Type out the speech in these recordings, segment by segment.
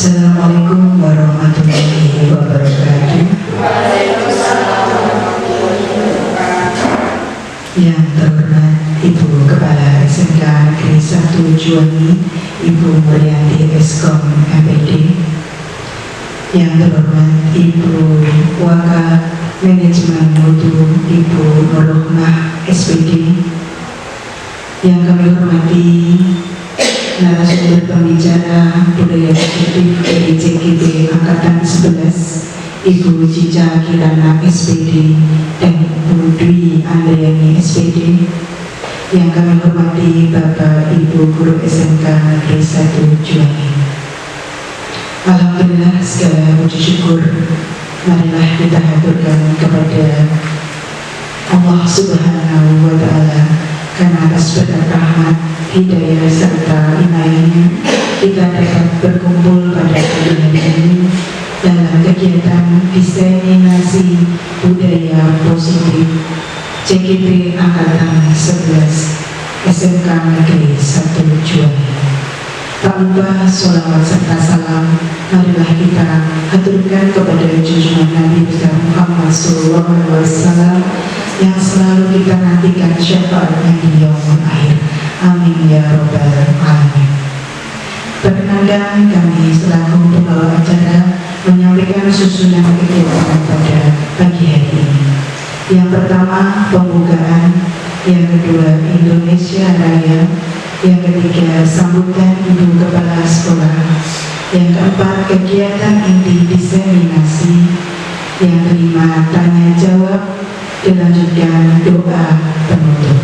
Assalamualaikum warahmatullahi wabarakatuh. Yang terhormat Ibu Kepala SMK Negeri 1 Juwangi, Ibu Murianti Eskom MPD. Yang terhormat Ibu Wakil Manajemen Mutu, Ibu Nurrohmah SPD. Yang kami hormati narasumber pembicara budaya positif dari JKB Angkatan 11, Ibu Cica Kirana SPD dan Ibu Dwi Andriani SPD. Yang kami hormati Bapak Ibu Guru SMK Negeri 1 Juwangi. Alhamdulillah, segala puji syukur marilah kita haturkan kepada Allah Subhanahu wa Ta'ala, karena atas berkat rahmat, hidayah serta inayahnya kita dapat berkumpul pada hari ini dalam kegiatan diseminasi budaya positif JKB Angkatan 11 SMK Negeri 1 Juwangi. Tak lupa sholawat serta salam marilah kita haturkan kepada junjungan Nabi besar Muhammad SAW yang selalu kita nantikan syafaatnya di yaumul akhir. Amin ya robbal alamin. Perkenalkan, kami selaku pembawa acara menyampaikan susunan kegiatan pada pagi hari ini. Yang pertama, pembukaan. Yang kedua, Indonesia Raya. Yang ketiga, sambutan Ibu Kepala Sekolah. Yang keempat, kegiatan inti diseminasi. Yang kelima, tanya jawab. Dilanjutkan doa penutup.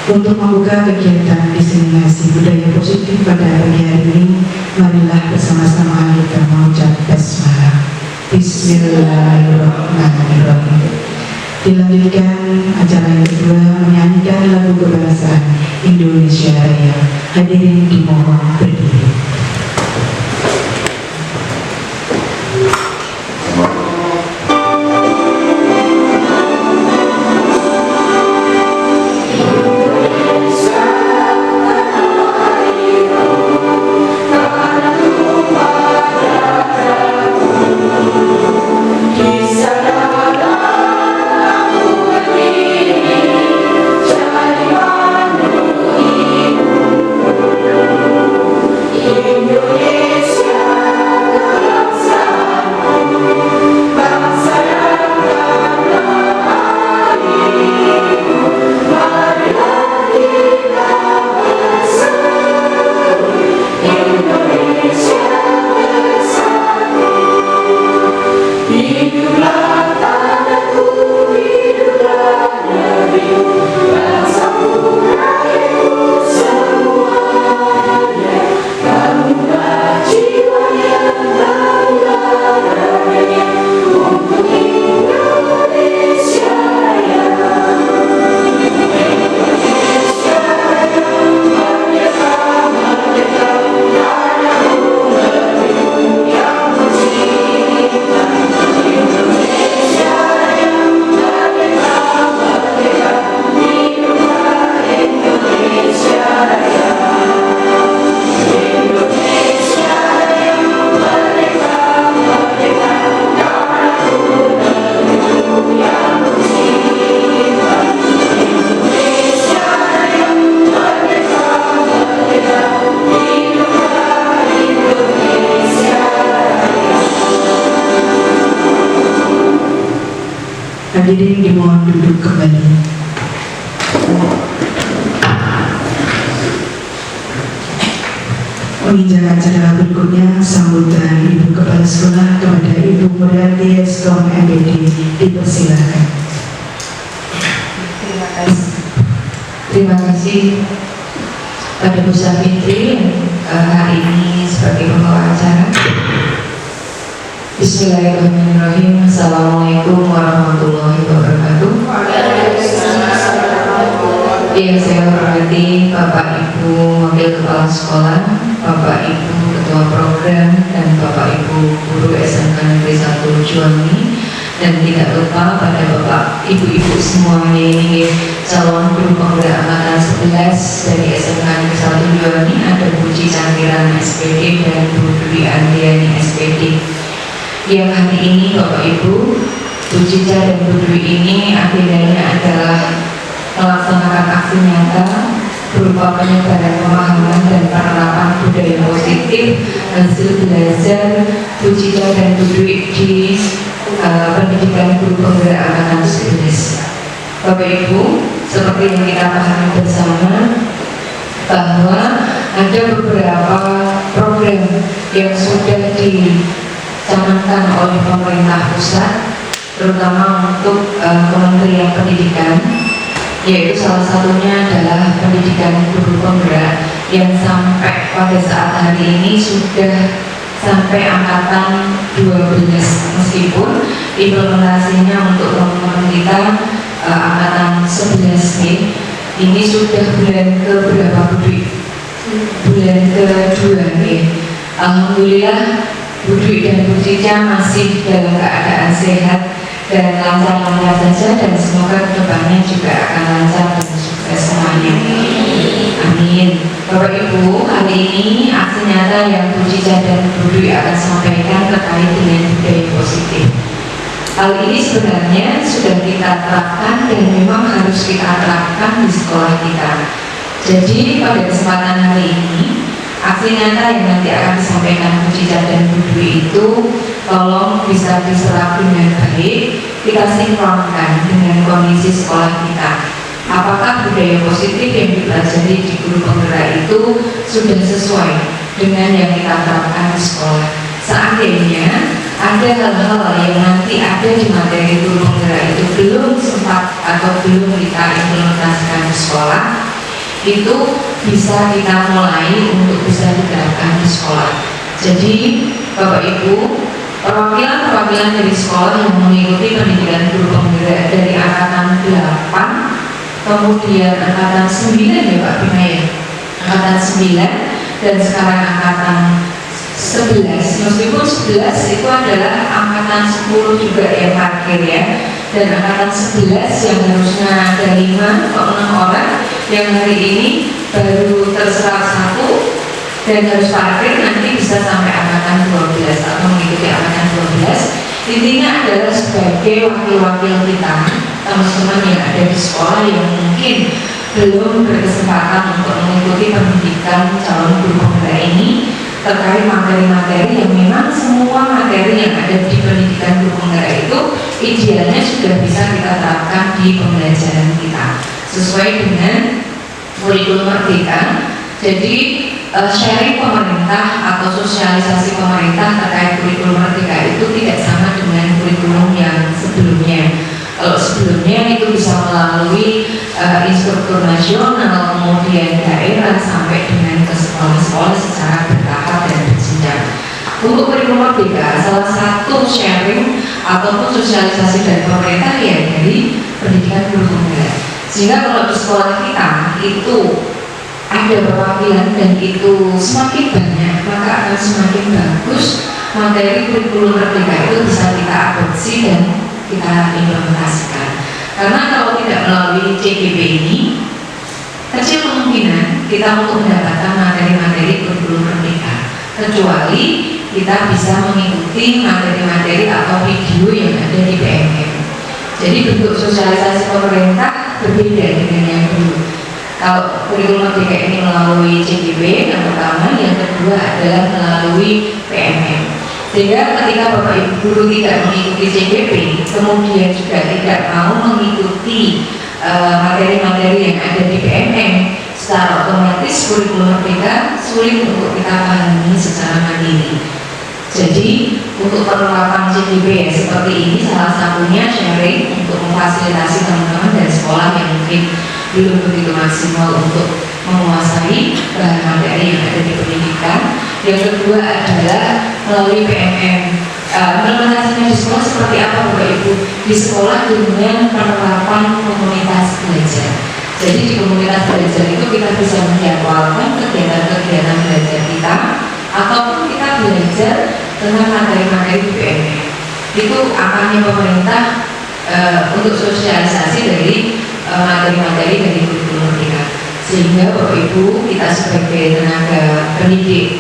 Untuk membuka kegiatan diseminasi budaya positif pada pagi hari ini, marilah bersama-sama kita mengucap basmalah. Bismillahirrahmanirrahim. Dilanjutkan acara yang kedua, menyanyikan lagu kebangsaan Indonesia Raya. Hadirin dimohon berdiri. Hadirin dimohon duduk kembali. Menginjak acara berikutnya, sambutan Ibu Kepala Sekolah kepada Ibu Murianti Eskom MPD dipersilakan. Terima kasih pada Bu Safitri hari ini sebagai pembawa acara. Bismillahirrahmanirrahim. Assalamualaikum warahmatullahi wabarakatuh. Yang saya hormati Bapak Ibu Wakil Kepala Sekolah, Bapak Ibu Ketua Program, dan Bapak Ibu Guru SMK Negeri 1 Juwangi, dan tidak lupa pada Bapak Ibu-Ibu semuanya ini calon guru pemuda angkatan dari SMK Negeri 1 Juwani, ada Bu Cica Kirana SPD dan Bu Dwi Andriani SPD. Yang hari ini Bapak Ibu, Bu Cica dan Bu Dwi ini agendanya adalah melaksanakan aksi nyata berupa penyebaran pemahaman dan penerapan budaya positif hasil belajar Bu Cica dan Bu Dwi di pendidikan guru penggerak angkatan 11. Bapak Ibu, seperti yang kita pahami bersama bahwa ada beberapa program yang sudah dicanangkan oleh pemerintah pusat, terutama untuk Kementerian Pendidikan, yaitu salah satunya adalah pendidikan guru penggerak yang sampai pada saat hari ini sudah sampai angkatan 12, meskipun implementasinya untuk teman-teman kita angkatan 11 ini sudah bulan ke berapa Bu? Bulan kedua nih. Alhamdulillah Bu Dwi dan Bu Cica masih dalam keadaan sehat dan lancar-lancar saja, dan semoga kedepannya juga akan lancar dan sukses semuanya. Amin. Bapak Ibu, hari ini aksi nyata yang Bu Cica dan Bu Dwi akan sampaikan terkait dengan budaya positif. Hal ini sebenarnya sudah kita terapkan dan memang harus kita terapkan di sekolah kita. Jadi pada kesempatan hari ini, aksi nyata yang nanti akan disampaikan Bu Cica dan Bu Dwi itu tolong bisa diserap dengan baik, kita sinkronkan dengan kondisi sekolah kita. Apakah budaya positif yang dipelajari di guru penggerak itu sudah sesuai dengan yang kita terapkan di sekolah? Seandainya ada hal-hal yang nanti ada di materi guru penggerak itu belum sempat atau belum kita implementasikan di sekolah, itu bisa kita mulai untuk bisa diterapkan di sekolah. Jadi Bapak Ibu, perwakilan dari sekolah yang mengikuti pendidikan guru penggerak dari angkatan 8, kemudian angkatan 9 ya Pak Bima ya, angkatan 9 dan sekarang angkatan 11, meskipun 11 itu adalah angkatan 10 juga yang parkir ya, dan angkatan 11 yang harusnya ada 5 atau 6 orang yang hari ini baru terserap 1 dan harus parkir, nanti bisa sampai angkatan 12 atau mengikuti angkatan 12. Intinya adalah sebagai wakil-wakil kita, teman-teman yang ada di sekolah yang mungkin belum berkesempatan untuk mengikuti pendidikan calon guru penggerak ini, terkait materi-materi yang memang semua materi yang ada di pendidikan guru penggerak itu idealnya sudah bisa kita terapkan di pembelajaran kita sesuai dengan kurikulum merdeka. Jadi sharing pemerintah atau sosialisasi pemerintah terkait kurikulum merdeka itu tidak sama dengan kurikulum yang sebelumnya. Kalau sebelumnya itu bisa melalui instruktur nasional, kemudian daerah sampai dengan ke sekolah-sekolah secara bertahap dan berjenjang. Untuk kurikulum merdeka, salah satu sharing ataupun sosialisasi dari pemerintah ya dari pendidikan guru penggerak. Sehingga kalau di sekolah kita itu ada perwakilan dan itu semakin banyak, maka akan semakin bagus materi kurikulum merdeka itu bisa kita adopsi dan kita implementasikan. Karena kalau tidak melalui CGP ini, kecil kemungkinan kita untuk mendapatkan materi-materi kurikulum merdeka, kecuali kita bisa mengikuti materi-materi atau video yang ada di PMM. Jadi bentuk sosialisasi pemerintah berbeda dengan yang dulu. Kalau kurikulum merdeka ini melalui CGP yang pertama, yang kedua adalah melalui PMM. Sehingga ketika Bapak Ibu guru tidak mengikuti CGP, kemudian juga tidak mau mengikuti materi-materi yang ada di PMM, secara otomatis kurikulum merdeka sulit untuk kita pahami secara mandiri. Jadi untuk penerapan CGP ya seperti ini, salah satunya sharing untuk memfasilitasi teman-teman dari sekolah yang mungkin belum begitu maksimal untuk menguasai bahan materi yang ada di pendidikan. Yang kedua adalah melalui PMM. Implementasinya di sekolah seperti apa Bapak Ibu? Di sekolah dengan penerapan komunitas belajar. Jadi di komunitas belajar itu kita bisa menjadwalkan kegiatan-kegiatan belajar kita, ataupun kita belajar tentang materi-materi di PMM. Itu akannya pemerintah untuk sosialisasi dari materi-materi dari kurikulum merdeka. Sehingga Bapak Ibu, kita sebagai tenaga pendidik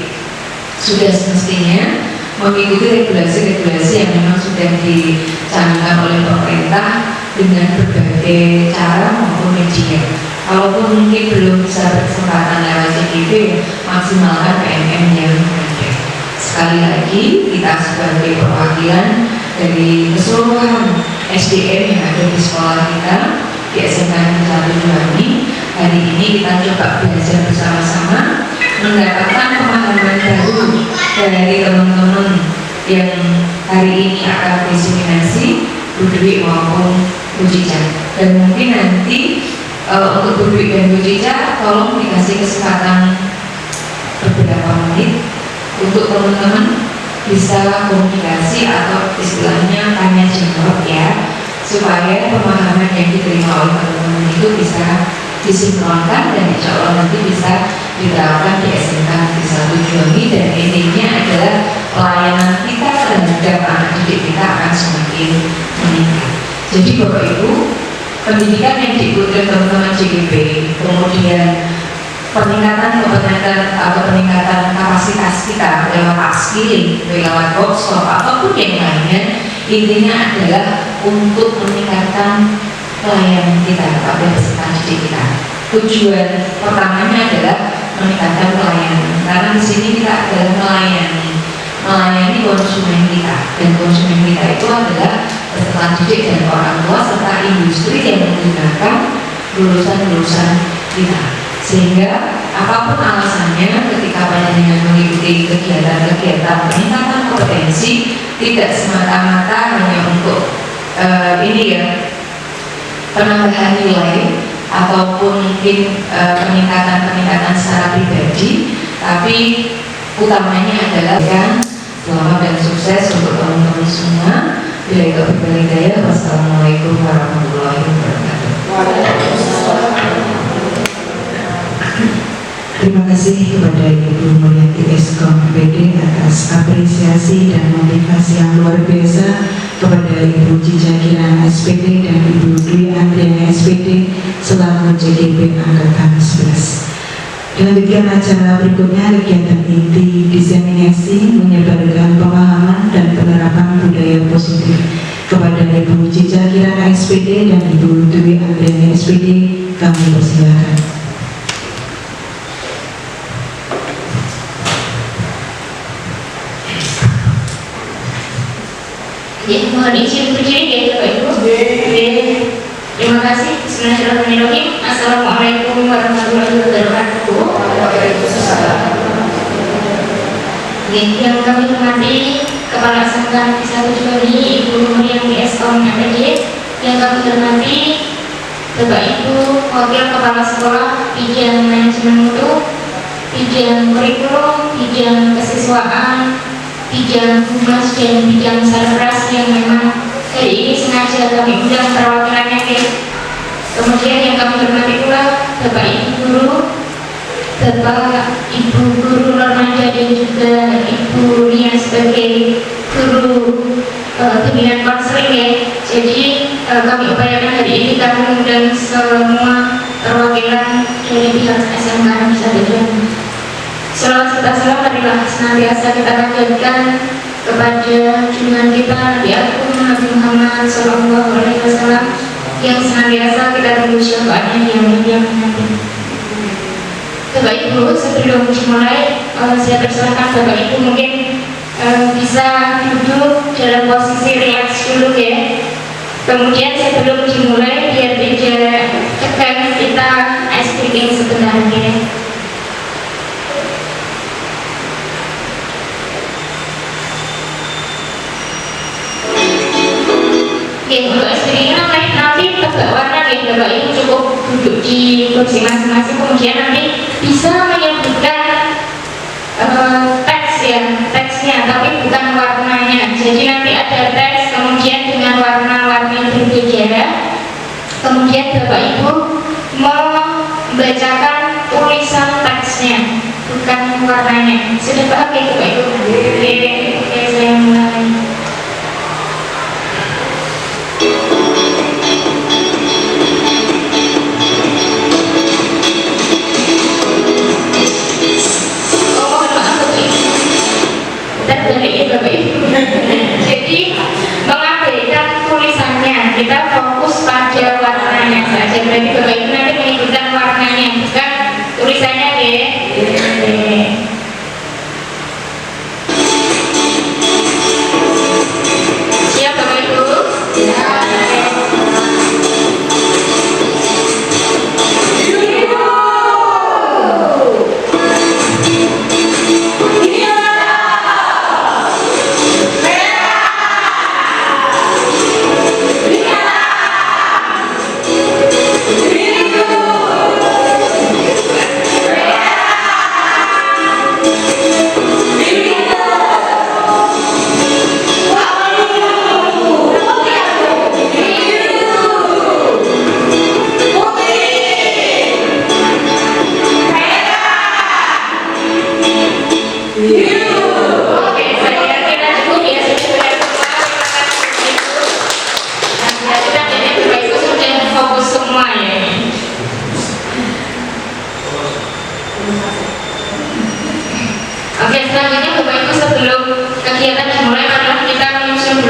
sudah semestinya mengikuti regulasi-regulasi yang memang sudah dicanangkan oleh pemerintah dengan berbagai cara maupun media. Kalaupun mungkin belum bisa berkesempatan lewat CGP, maksimalkan PNM yang ada. Sekali lagi, kita sebagai perwakilan dari keseluruhan SDM yang ada di sekolah kita di SMK Negeri 1 Juwangi, hari ini kita coba belajar bersama-sama, mendapatkan pemahaman baru dari teman-teman yang hari ini akan diseminasi Bu Dwi maupun Bu Cica. Dan mungkin nanti untuk Bu Dwi dan Bu Cica tolong dikasih kesempatan beberapa menit untuk teman-teman bisa komunikasi atau istilahnya tanya jawab ya, supaya pemahaman yang diterima oleh teman-teman itu bisa disinkronkan dan insya Allah nanti bisa diterapkan di SMK Negeri 1 Juwangi, dan intinya adalah pelayanan kita terhadap anak didik kita akan semakin meningkat. Jadi Bapak Ibu, pendidikan yang diikuti teman-teman JGP, kemudian peningkatan kompetensi atau peningkatan kapasitas kita lewat upskilling, lewat workshop ataupun yang lainnya, intinya adalah untuk meningkatkan pelayanan kita kepada peserta didik kita. Tujuan pertamanya adalah meningkatkan pelayanan, karena di sini kita adalah melayani konsumen kita, dan konsumen kita itu adalah peserta didik dan orang tua serta industri yang menggunakan lulusan-lulusan kita. Sehingga apapun alasannya, ketika panjenengan mengikuti kegiatan-kegiatan peningkatan kompetensi, tidak semata-mata hanya untuk penambahan nilai ataupun mungkin peningkatan secara pribadi, tapi utamanya adalah selamat dan sukses untuk teman-teman semua. Bila itu berbagai. Wassalamualaikum warahmatullahi wabarakatuh. Terima kasih kepada Ibu Murianti Eskom PD atas apresiasi dan motivasi yang luar biasa, kepada Ibu Cica Kirana SPD dan Ibu Dwi Andriani SPD selaku JGP Angkatan 11. Dilanjutkan acara berikutnya, kegiatan inti diseminasi menyebarkan pemahaman dan penerapan budaya positif. Kepada Ibu Cica Kirana SPD dan Ibu Dwi Andriani SPD, kami persilakan. Ya, mohon izin berdiri ya Bapak Ibu. Terima kasih. Bismillahirrahmanirrahim. Assalamualaikum warahmatullahi wabarakatuh. Yang kami hormati Kepala SMK Negeri 1 Juwangi Ibu Murianti Eskom PD, yang kami hormati Bapak Ibu Wakil Kepala Sekolah Bidang Manajemen Mutu, Bidang Kurikulum, Bidang Kesiswaan, bidang humas dan bidang selebrasi yang memang hari ini sengaja kami undang perwakilannya ya. Kemudian yang kami hormati pula Bapak Ibu Guru, Bapak Ibu Guru Normaja dan juga Ibu Nia sebagai Guru Pembinaan Konseling ya. Jadi kami upayakan hari ini kami mengundang semua perwakilan dari pihak SMK Negeri 1 Juwangi. Selawat serta salam marilah senantiasa kita panjatkan kepada junjungan kita Nabi Agung Nabi Muhammad Sallallahu Alaihi Wasallam yang senantiasa kita tunggu syafaatnya yang mulia nanti. Bapak Ibu, sebelum dimulai saya persilakan Bapak Ibu mungkin bisa duduk dalam posisi relax dulu ya. Kemudian sebelum dimulai biar tidak tegang, kita ice breaking sebentar ya. Untuk SPG nanti tebak warna ya Bapak Ibu, cukup duduk di kursi masing-masing, kemudian nanti bisa menyebutkan teks ya, teksnya tapi bukan warnanya. Jadi nanti ada teks kemudian dengan warna-warni berbeda, kemudian Bapak Ibu membacakan tulisan teksnya bukan warnanya. Sudah paham ya Bapak Ibu? Oke, saya mulai.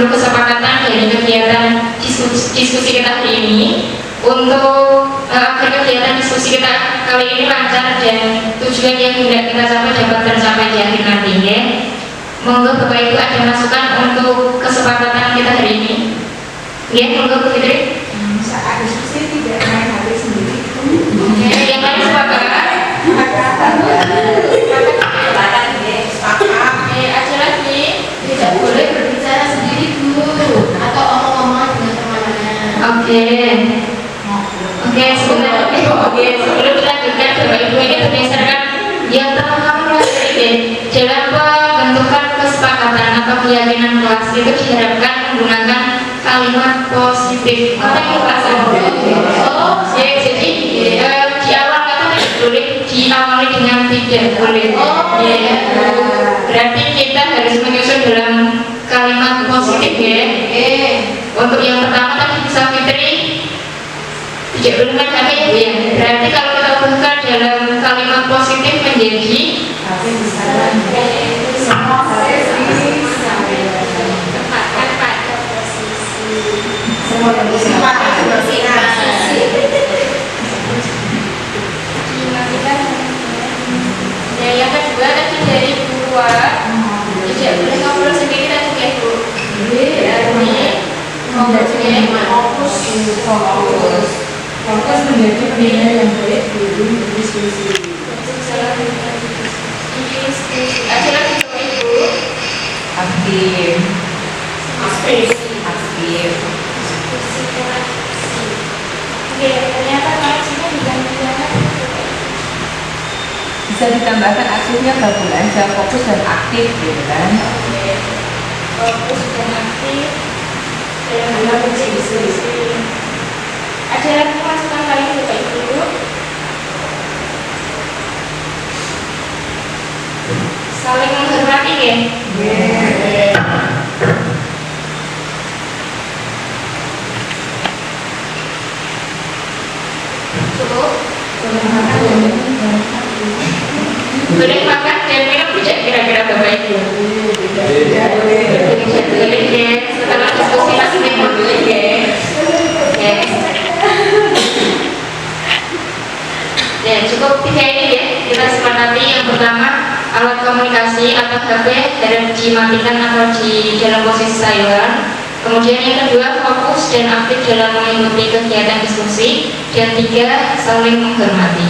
menurut kesepakatan dari kegiatan diskusi kita hari ini, untuk agar kegiatan diskusi kita kali ini lancar dan tujuan yang hendak kita capai dapat tercapai di akhir nanti, ya. Monggo Bapak Ibu ada masukan untuk kesepakatan kita hari ini. Ya, monggo Bu Fitri. Saat diskusi tidak main hati sendiri. Oke, yang lain sepakat? Oke, ada lagi. Tidak boleh berbicara sendiri Bu, atau omong-omong dengan temannya. Oke. Oke, sebentar. Oke, sebelum kita lanjutkan Bapak Ibu, ini berdasarkan yang telah kami pelajari dalam pembentukan kesepakatan atau keyakinan kelas itu diharapkan menggunakan kalimat positif. Apa yang kita ya, jadi di awal kata tidak boleh diawali dengan tidak boleh. Ya, berarti kita harus menyusun dalam kalimat positif, ya. Untuk yang pertama tadi bisa Fitri tidak boleh main HP, ya. Berarti kalau kita ubahkan dalam kalimat positif menjadi ya, yang kedua tadi dari buah tidak boleh ngobrol sendiri tadi, ya Bu. Berarti ngobrol sendiri Fokus menjadi penilaian yang baik di diskusi. Ada lagi Bu Ibu. Aktif. Oke, ternyata maksudnya diganti-ganti. Bisa ditambahkan aktifnya gabungan aja, fokus dan aktif gitu kan. Oke, fokus dan aktif dalam diskusi. Ada lagi masukan lain Bapak Ibu? Saling menghormati, ya. Cukup. Boleh makan dan minum tidak kira-kira Bapak Ibu? Boleh, ya. Setelah diskusi masih minum, boleh, ya. Ya, cukup 3 ini, ya. Kita sepakati yang pertama, alat komunikasi atau HP harus dimatikan atau di dalam posisi silent. Kemudian yang kedua, fokus dan aktif dalam mengikuti kegiatan diskusi. Dan 3, saling menghormati.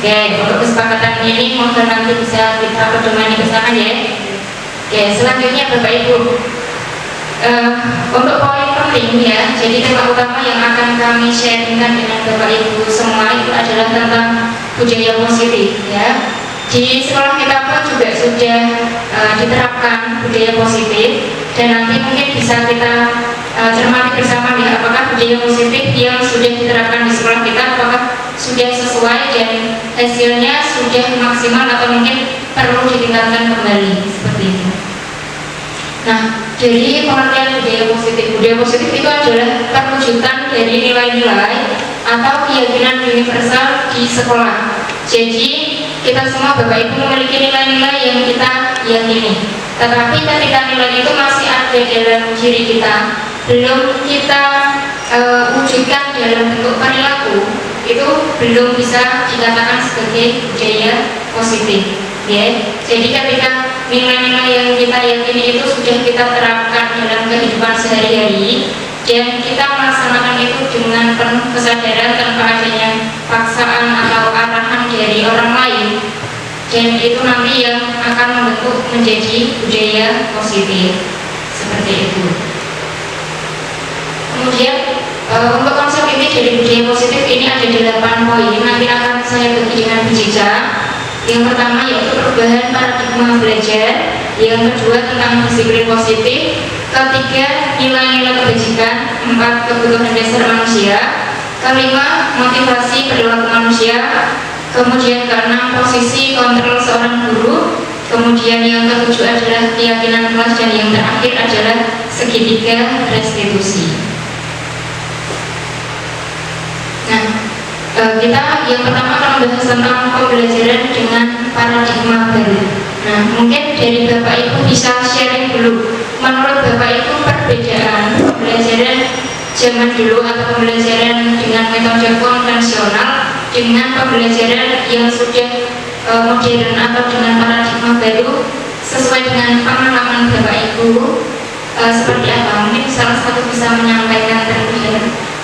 Oke, untuk kesepakatan ini mohon nanti bisa kita pedomani bersama, ya. Oke, selanjutnya Bapak Ibu, untuk poin penting, ya, jadi tema utama yang akan kami sharingkan dengan Bapak Ibu semua itu adalah tentang budaya positif, ya. Di sekolah kita pun juga sudah diterapkan budaya positif, dan nanti mungkin bisa kita cermati bersama, ya, apakah budaya positif yang sudah diterapkan di sekolah kita apakah sudah sesuai dan hasilnya sudah maksimal atau mungkin perlu ditingkatkan kembali, seperti itu. Nah, jadi pengertian budaya positif itu adalah perwujudan dari nilai-nilai atau keyakinan universal di sekolah. Jadi kita semua Bapak Ibu memiliki nilai-nilai yang kita yakini. Tetapi ketika nilai itu masih ada dalam diri kita, belum kita wujudkan dalam bentuk perilaku, itu belum bisa dikatakan sebagai budaya positif. Ya, jadi ketika nilai-nilai yang kita yakini itu sudah kita terapkan dalam kehidupan sehari-hari dan kita melaksanakan itu dengan penuh kesadaran tanpa adanya paksaan atau arahan dari orang lain, dan itu nanti yang akan membentuk menjadi budaya positif, seperti itu. Kemudian untuk konsep inti dari budaya positif ini ada 8 poin, nanti akan saya bagi dengan berjejak. Yang pertama yaitu perubahan paradigma belajar, yang kedua tentang disiplin positif, ketiga nilai-nilai kebajikan, 4 kebutuhan dasar manusia, kelima motivasi perilaku manusia, kemudian keenam posisi kontrol seorang guru, kemudian yang ketujuh adalah keyakinan kelas, dan yang terakhir adalah segitiga restitusi. Nah, kita yang pertama akan membahas tentang pembelajaran dengan paradigma baru. Nah, mungkin dari Bapak Ibu bisa sharing dulu menurut Bapak itu perbedaan pembelajaran zaman dulu atau pembelajaran dengan metode konvensional dengan pembelajaran yang sudah modern atau dengan paradigma baru sesuai dengan pengalaman Bapak Ibu seperti apa? Mungkin salah satu bisa menyampaikan terlebih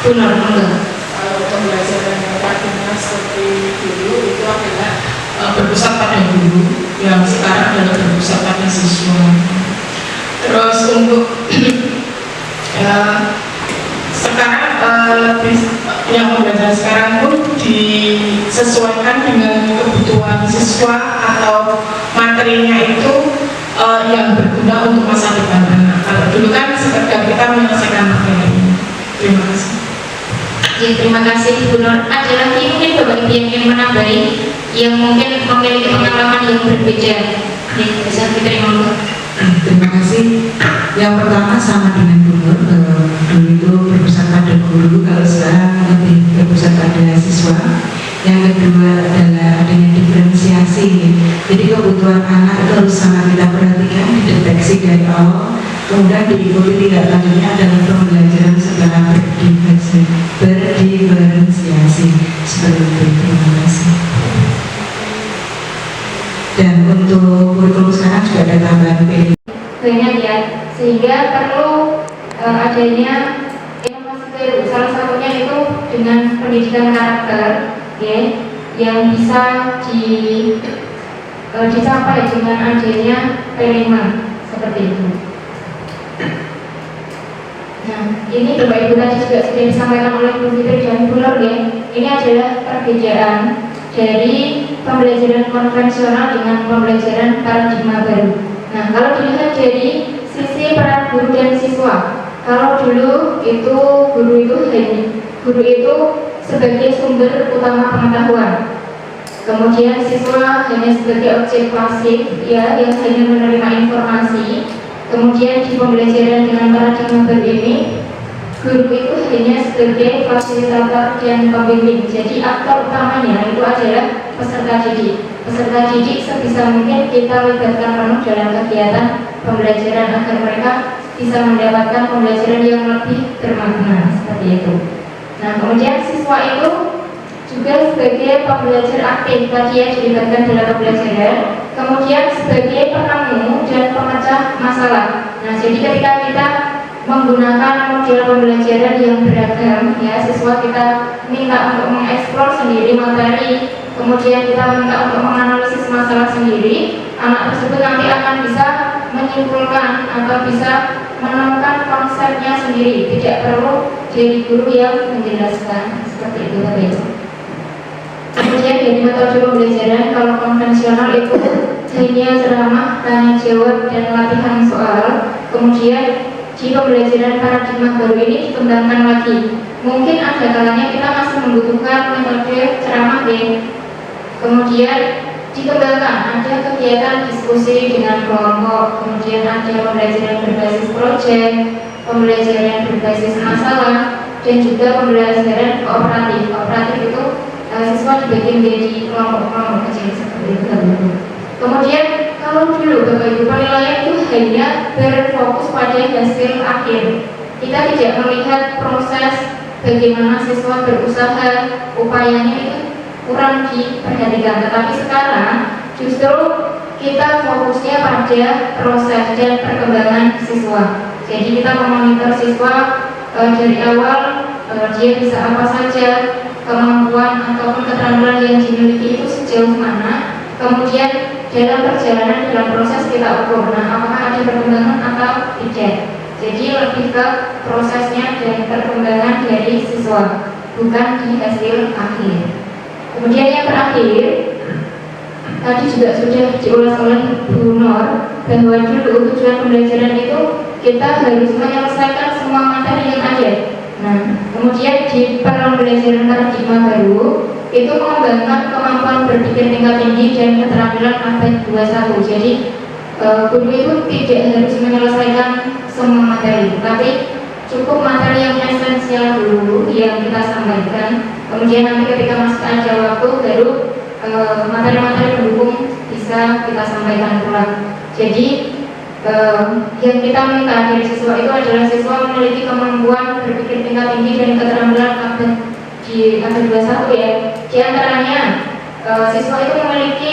dahulu. Kalau pembelajaran yang paradigma seperti dulu itu adalah berpusat pada guru, yang sekarang adalah berpusat pada siswa. Terus untuk sekarang yang pembelajaran sekarang pun disesuaikan dengan kebutuhan siswa atau materinya itu yang berguna untuk masa depan anak. Kalau dulu kan sekedar kita menyelesaikan materi. Terima kasih. Ya, terima kasih Bu Nur. Ada lagi mungkin Bapak Ibu yang ingin menambahi yang mungkin memiliki pengalaman yang berbeda. Ya, bisa diterima Bu. Terima kasih. Yang pertama sama dengan Bu Nur, dulu itu berpusat pada guru, kalau sekarang lebih berpusat pada siswa. Yang kedua adalah adanya diferensiasi. Jadi kebutuhan anak itu harus sangat kita perhatikan, dideteksi dari awal, kemudian diikuti tidak lanjutnya adalah pembelajaran secara berdiferensiasi. Seperti itu. Terima kasih. Dan untuk kurikulum sekarang juga ada tambahan PD. Banyak ya, sehingga perlu adanya inovasi baru. Salah satunya itu dengan pendidikan karakter, ya, yang bisa dicapai dengan adanya P5 seperti itu. Nah, ini Bapak Ibu tadi juga sudah disampaikan oleh Bu Fitri dan Bu Nur, ya. Ini adalah perbedaan dari pembelajaran konvensional dengan pembelajaran paradigma baru. Nah, kalau dilihat dari sisi peran guru dan siswa, kalau dulu itu guru itu sebagai sumber utama pengetahuan, kemudian siswa hanya sebagai objek pasif, ya, yang hanya menerima informasi. Kemudian di pembelajaran dengan paradigma baru ini, guru itu hanya sebagai fasilitator dan pembimbing. Jadi aktor utamanya itu adalah peserta didik. Peserta didik sebisa mungkin kita libatkan penuh dalam kegiatan pembelajaran agar mereka bisa mendapatkan pembelajaran yang lebih bermakna, seperti itu. Nah, kemudian siswa itu juga sebagai pembelajar aktif, tadi ya, dilibatkan dalam pembelajaran, kemudian sebagai penemu dan pemecah masalah. Nah, jadi ketika kita menggunakan model pembelajaran yang beragam, ya, siswa kita minta untuk mengeksplor sendiri materi, kemudian kita minta untuk menganalisis masalah sendiri, anak tersebut nanti akan bisa menyimpulkan atau bisa menemukan konsepnya sendiri, tidak perlu dari guru yang menjelaskan, seperti itu tadi. Kemudian dari metode pembelajaran, kalau konvensional itu hanya ceramah, tanya jawab, dan latihan soal. Kemudian di pembelajaran paradigma baru ini dikembangkan lagi. Mungkin ada kalanya kita masih membutuhkan metode ceramah, kemudian dikembangkan, ada kegiatan diskusi dengan kelompok, kemudian ada pembelajaran berbasis proyek, pembelajaran berbasis masalah, dan juga pembelajaran kooperatif. Kooperatif itu siswa dibagi menjadi kelompok-kelompok kecil, seperti itu. Kemudian kalau dulu Bapak Ibu penilaian itu hanya berfokus pada hasil akhir. Kita tidak melihat proses bagaimana siswa berusaha, upayanya itu kurang diperhatikan. Tetapi sekarang justru kita fokusnya pada proses dan perkembangan siswa. Jadi kita memonitor siswa dari awal, dia bisa apa saja, kemampuan ataupun keterampilan yang dimiliki itu sejauh mana. Kemudian dalam perjalanan, dalam proses kita ukur, apakah ada perkembangan atau tidak. Jadi lebih ke prosesnya dan perkembangan dari siswa, bukan di hasil akhir. Kemudian yang terakhir, tadi juga sudah diulas oleh Bu Nur, bahwa dulu tujuan pembelajaran itu kita harus menyelesaikan semua materi yang ada. Nah, kemudian di pembelajaran paradigma baru itu mengembangkan kemampuan berpikir tingkat tinggi dan keterampilan abad 21. Jadi guru itu tidak harus menyelesaikan semua materi, tapi cukup materi yang esensial dulu yang kita sampaikan. Kemudian nanti ketika masih ada waktu, baru materi-materi pendukung bisa kita sampaikan pula. Jadi yang kita minta dari siswa itu adalah siswa memiliki kemampuan berpikir tingkat tinggi dan keterampilan di abad 21 ya. Di antaranya siswa itu memiliki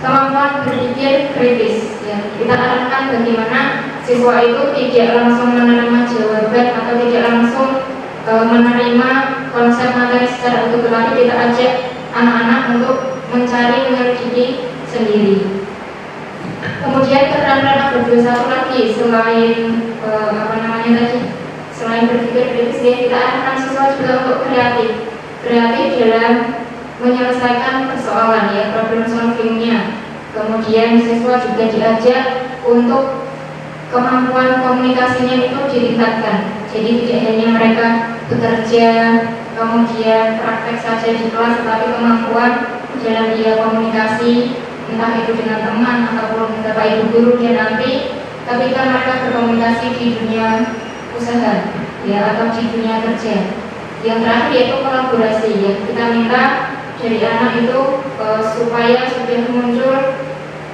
kemampuan berpikir kritis ya. Kita arahkan bagaimana siswa itu tidak langsung menerima jawaban atau tidak langsung menerima konsep materi secara utuh, tetapi kita ajak anak-anak untuk mencari menyelidiki sendiri. Kemudian keterampilan abad 21 lagi selain selain berpikir kritis ya, kita arahkan siswa juga untuk kreatif dalam menyelesaikan persoalan ya, problem solvingnya. Kemudian siswa juga diajak untuk kemampuan komunikasinya itu ditingkatkan. Jadi tidak hanya mereka bekerja kemudian praktek saja di kelas, tetapi kemampuan dalam dia komunikasi entah itu dengan teman ataupun bapak ibu guru dia nanti ketika mereka berkomunikasi di dunia usaha ya atau di dunia kerja. Yang terakhir yaitu kolaborasi ya. Kita minta dari anak itu supaya sudah muncul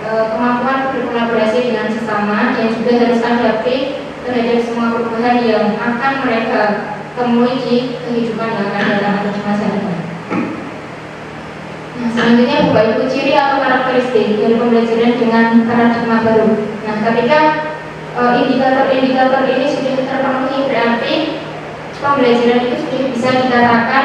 kemampuan berkolaborasi dengan sesama dan juga harus adaptif terhadap semua perubahan yang akan mereka temui di kehidupan yang akan datang atau di masa depan. Nah, selanjutnya Bapak Ibu ciri atau karakteristik dari pembelajaran dengan paradigma baru. Nah, ketika indikator-indikator ini sudah terpenuhi, berarti pembelajaran itu sudah bisa dikatakan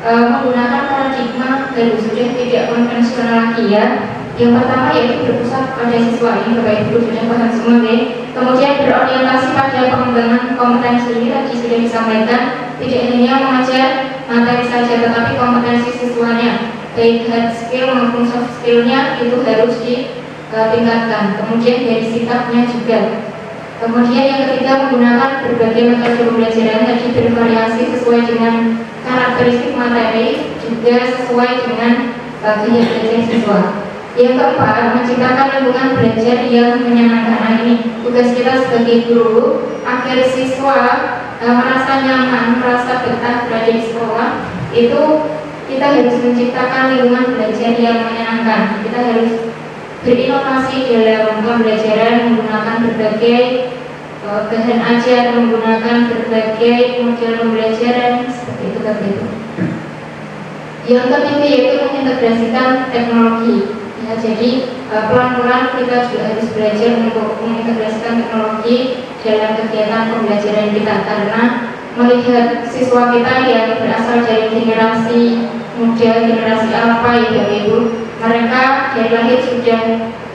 menggunakan paradigma baru, sudah tidak konvensional lagi ya. Yang pertama yaitu berpusat pada siswa, ini Bapak Ibu sudah paham semua ya. Kemudian berorientasi pada pengembangan kompetensi, ini tadi sudah disampaikan, tidak hanya mengajar materi saja tetapi kompetensi siswanya, baik hard skill maupun soft skillnya itu harus ditingkatkan. Kemudian dari sikapnya juga. Kemudian yang ketiga menggunakan berbagai metode pembelajaran, tadi bervariasi sesuai dengan karakteristik materi juga sesuai dengan gaya belajar siswa. Yang keempat, menciptakan lingkungan belajar yang menyenangkan. Nah, ini tugas kita sebagai guru agar siswa merasa nyaman, merasa betah berada di sekolah. Itu kita harus menciptakan lingkungan belajar yang menyenangkan. Kita harus berinovasi dalam pembelajaran menggunakan berbagai bahan ajar, menggunakan berbagai model pembelajaran seperti itu. Yang ketiga yaitu mengintegrasikan teknologi. Ya, jadi pelan-pelan kita juga harus belajar untuk mengintegrasikan teknologi dalam kegiatan pembelajaran kita, karena melihat siswa kita yang berasal dari generasi muda, generasi apa ya Bapak Ibu, mereka dari lahir sudah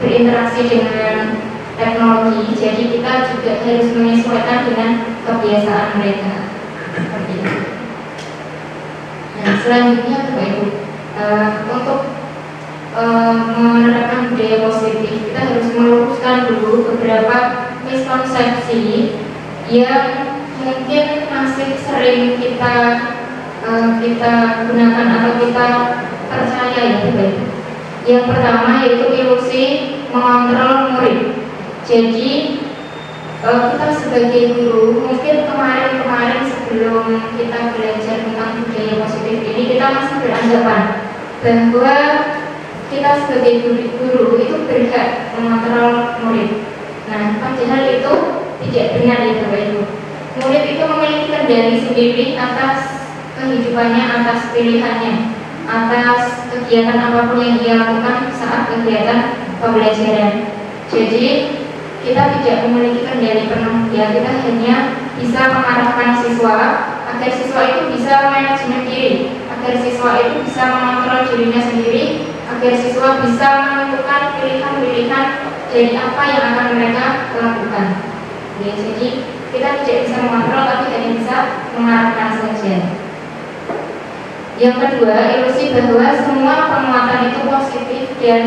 berinteraksi dengan teknologi, jadi kita juga harus menyesuaikan dengan kebiasaan mereka. Seperti itu. Nah, selanjutnya Bapak Ibu, untuk menerapkan budaya positif, kita harus meluruskan dulu beberapa miskonsepsi yang mungkin masih sering kita gunakan atau kita percaya ya Bapak Ibu. Yang pertama yaitu ilusi mengontrol murid. Jadi kita sebagai guru mungkin kemarin sebelum kita belajar tentang budaya positif ini kita masih beranggapan bahwa kita sebagai guru itu berhak mengontrol murid. Nah, padahal itu tidak benar ya Bapak Ibu. Murid itu memiliki kendali sendiri atas kehidupannya, atas pilihannya, atas kegiatan apapun yang dia lakukan saat kegiatan pembelajaran. Jadi kita tidak memiliki kendali penuh ya, kita hanya bisa mengarahkan siswa agar siswa itu bisa manajemen diri, agar siswa itu bisa mengontrol dirinya sendiri, agar siswa bisa menentukan pilihan-pilihan dari apa yang akan mereka lakukan. Ya, jadi kita tidak bisa mengontrol, tapi hanya bisa mengarahkan saja. Yang kedua, ilusi bahwa semua penguatan itu positif dan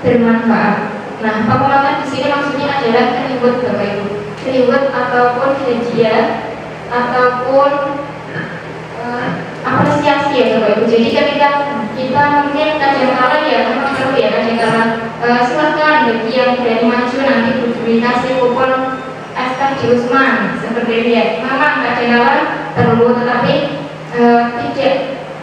bermanfaat. Nah, penguatan di sini maksudnya adalah reward Bapak Ibu, reward ataupun hadiah ataupun apresiasi ya Bapak Ibu. Jadi ketika kita mungkin kadang-kala ya memang perlu ya kadang-kala silakan bagi yang berani maju nanti dikasih kupon SK Usman seperti ini ya. Memang kadang-kala perlu, tetapi tidak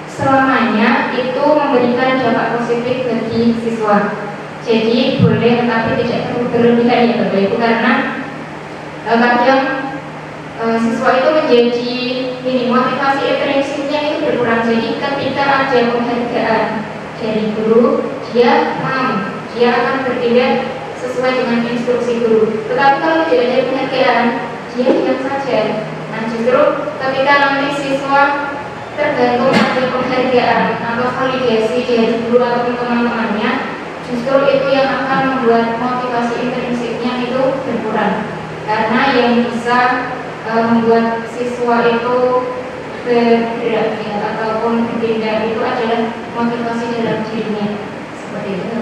selamanya itu memberikan dampak positif bagi siswa. Jadi boleh tetapi tidak perlu berlebihan ya Bapak Ibu, karena kadang siswa itu menjadi ini motivasi intrinsiknya itu berkurang. Jadi ketika ada penghargaan dari guru, dia akan bertindak sesuai dengan instruksi guru. Tetapi kalau tidak ada penghargaan, dia diam saja. Nah justru ketika nanti siswa tergantung ada penghargaan atau validasi dari guru ataupun teman-temannya, justru itu yang akan membuat motivasi intrinsiknya itu berkurang. Karena yang bisa membuat siswa itu bergerak ya, ataupun bertindak itu adalah motivasi dalam dirinya. Seperti itu.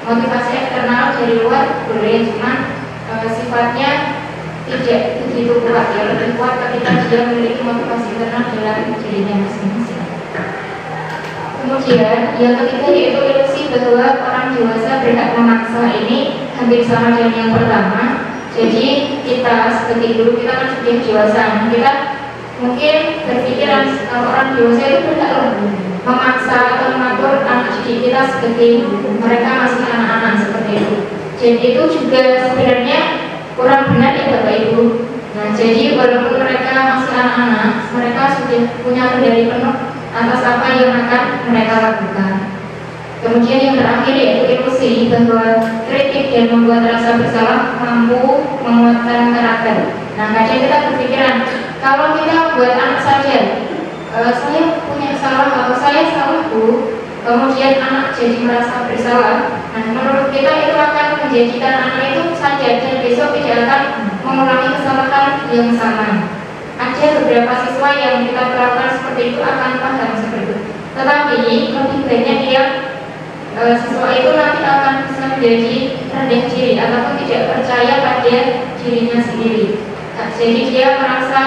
Motivasi eksternal dari luar boleh, cuman sifatnya tidak begitu kuat ya, lebih kuat ketika dia memiliki motivasi internal dalam dirinya masing-masing. Kemudian yang ketiga yaitu ilusi bahwa orang dewasa berhak memaksa. Ini hampir sama dengan yang pertama. Jadi kita sebagai guru, kita kan sudah dewasa, kita mungkin berpikiran kalau orang dewasa itu berhak memaksa atau mengatur anak didik kita sebagai mereka masih anak-anak seperti itu. Jadi itu juga sebenarnya kurang benar ya Bapak Ibu. Nah jadi walaupun mereka masih anak-anak, mereka sudah punya kendali penuh atas apa yang akan mereka lakukan. Kemudian yang terakhir yaitu ilusi bahwa kritik dan membuat rasa bersalah mampu menguatkan karakter. Nah kadang kita berpikiran kalau kita buat anak saja, saya punya salah atau saya salah Bu, kemudian anak jadi merasa bersalah. Nah menurut kita itu akan menjadikan anak itu sadar dan besok tidak akan mengulangi kesalahan yang sama. Ada beberapa siswa yang kita terapkan seperti itu akan paham seperti itu. Tetapi lebih banyak yang siswa itu nanti akan bisa menjadi rendah diri ataupun tidak percaya pada dirinya sendiri. Nah, jadi dia merasa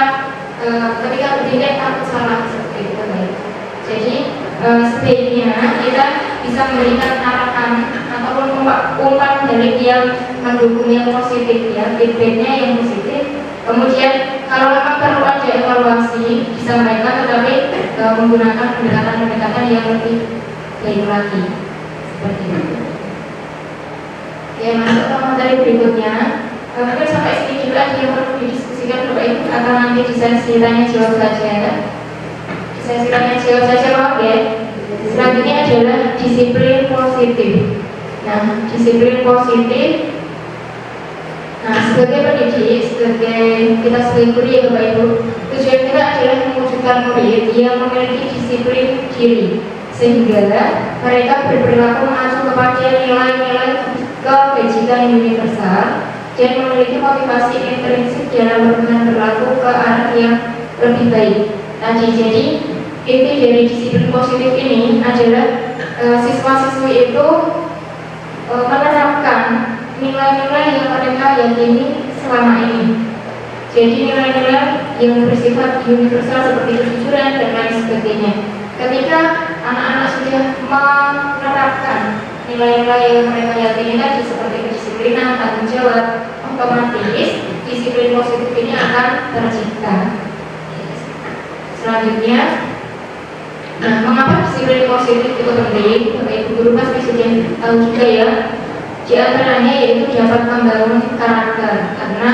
ketika bertindak takut salah seperti itu. Jadi sebaiknya kita bisa memberikan arahan ataupun umpan balik yang mendukung yang positif ya, feedbacknya yang positif. Kemudian kalau memang perlu ada evaluasi disampaikan, tetapi menggunakan pendekatan-pendekatan yang lebih baik lagi. Seperti itu. Ya, masuk ke materi berikutnya. Mungkin sampai sini dulu ada yang perlu didiskusikan Bapak Ibu, atau nanti di sesi tanya jawab saja. Di sesi tanya jawab saja maaf ya. Selanjutnya adalah disiplin positif. Nah, disiplin positif. Nah, sebagai pendidik, kita sebagai guru ya Bapak Ibu, tujuan kita adalah mewujudkan murid yang memiliki disiplin diri, sehingga mereka berperilaku mengacu kepada nilai-nilai kebajikan universal dan memiliki motivasi intrinsik dalam berhubungan berlaku ke arah yang lebih baik. Tadi jadi inti dari disiplin positif ini adalah siswa-siswi itu menerapkan nilai-nilai yang mereka yakini selama ini. Jadi nilai-nilai yang bersifat universal seperti kejujuran dan lain sebagainya. Ketika anak-anak sudah menerapkan nilai-nilai yang mereka yakini tadi seperti kedisiplinan, tanggung jawab, otomatis disiplin positif ini akan tercipta. Selanjutnya, nah mengapa disiplin positif itu penting? Bapak Ibu guru pasti sudah tahu juga ya. Di antaranya yaitu dapat membangun karakter, karena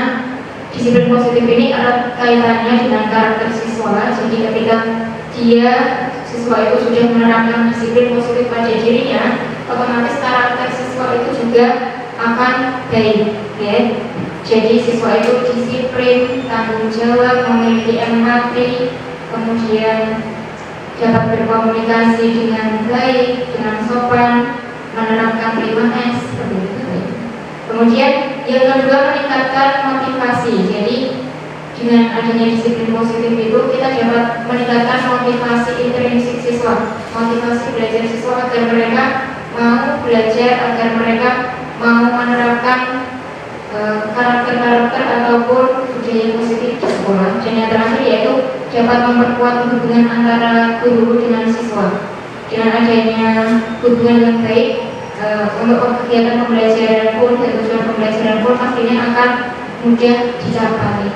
disiplin positif ini erat kaitannya dengan karakter siswa. Jadi ketika siswa itu sudah menerapkan disiplin positif pada dirinya, otomatis karakter siswa itu juga akan baik ya. Jadi siswa itu disiplin, tanggung jawab, memiliki empati, kemudian dapat berkomunikasi dengan baik, dengan sopan, menerapkan 5S seperti itu. Kemudian yang kedua meningkatkan motivasi. Jadi dengan adanya disiplin positif itu kita dapat meningkatkan motivasi intrinsik siswa, motivasi belajar siswa agar mereka mau belajar, agar mereka mau menerapkan karakter-karakter ataupun budaya positif di sekolah. Dan yang terakhir yaitu dapat memperkuat hubungan antara guru dengan siswa. Dengan adanya hubungan yang baik untuk kegiatan pembelajaran pun dan tujuan pembelajaran pun pastinya akan mudah dicapai.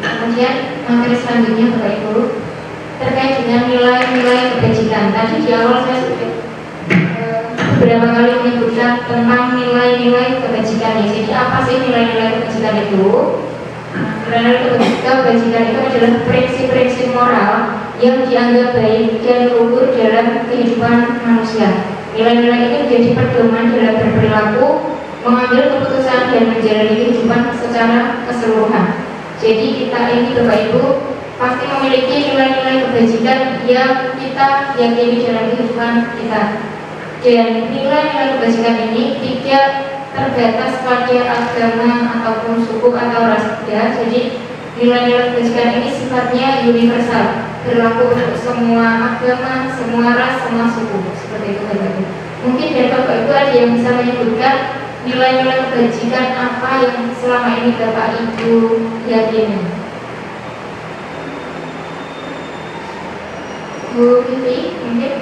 Kemudian materi selanjutnya Bapak Ibu terkait dengan nilai-nilai kebajikan. Tadi di awal saya sudah tentang nilai-nilai kebajikan. Jadi apa sih nilai-nilai kebajikan itu? Nilai-nilai kebajikan itu adalah prinsip-prinsip moral yang dianggap baik dan luhur dalam kehidupan manusia. Nilai-nilai ini menjadi pedoman dalam berperilaku, mengambil keputusan dan menjalani kehidupan secara keseluruhan. Jadi kita ini Bapak Ibu pasti memiliki nilai-nilai kebajikan yang kita yakini dalam kehidupan kita. Dan nilai-nilai kebajikan ini tidak terbatas pada agama ataupun suku atau ras. Ya, jadi nilai-nilai kebajikan ini sifatnya universal, berlaku untuk semua agama, semua ras, semua suku. Seperti itu Bapak Ibu. Mungkin dari Bapak Ibu ada yang bisa menyebutkan nilai-nilai kebajikan apa yang selama ini Bapak Ibu yakini? Bu Vivi, mungkin?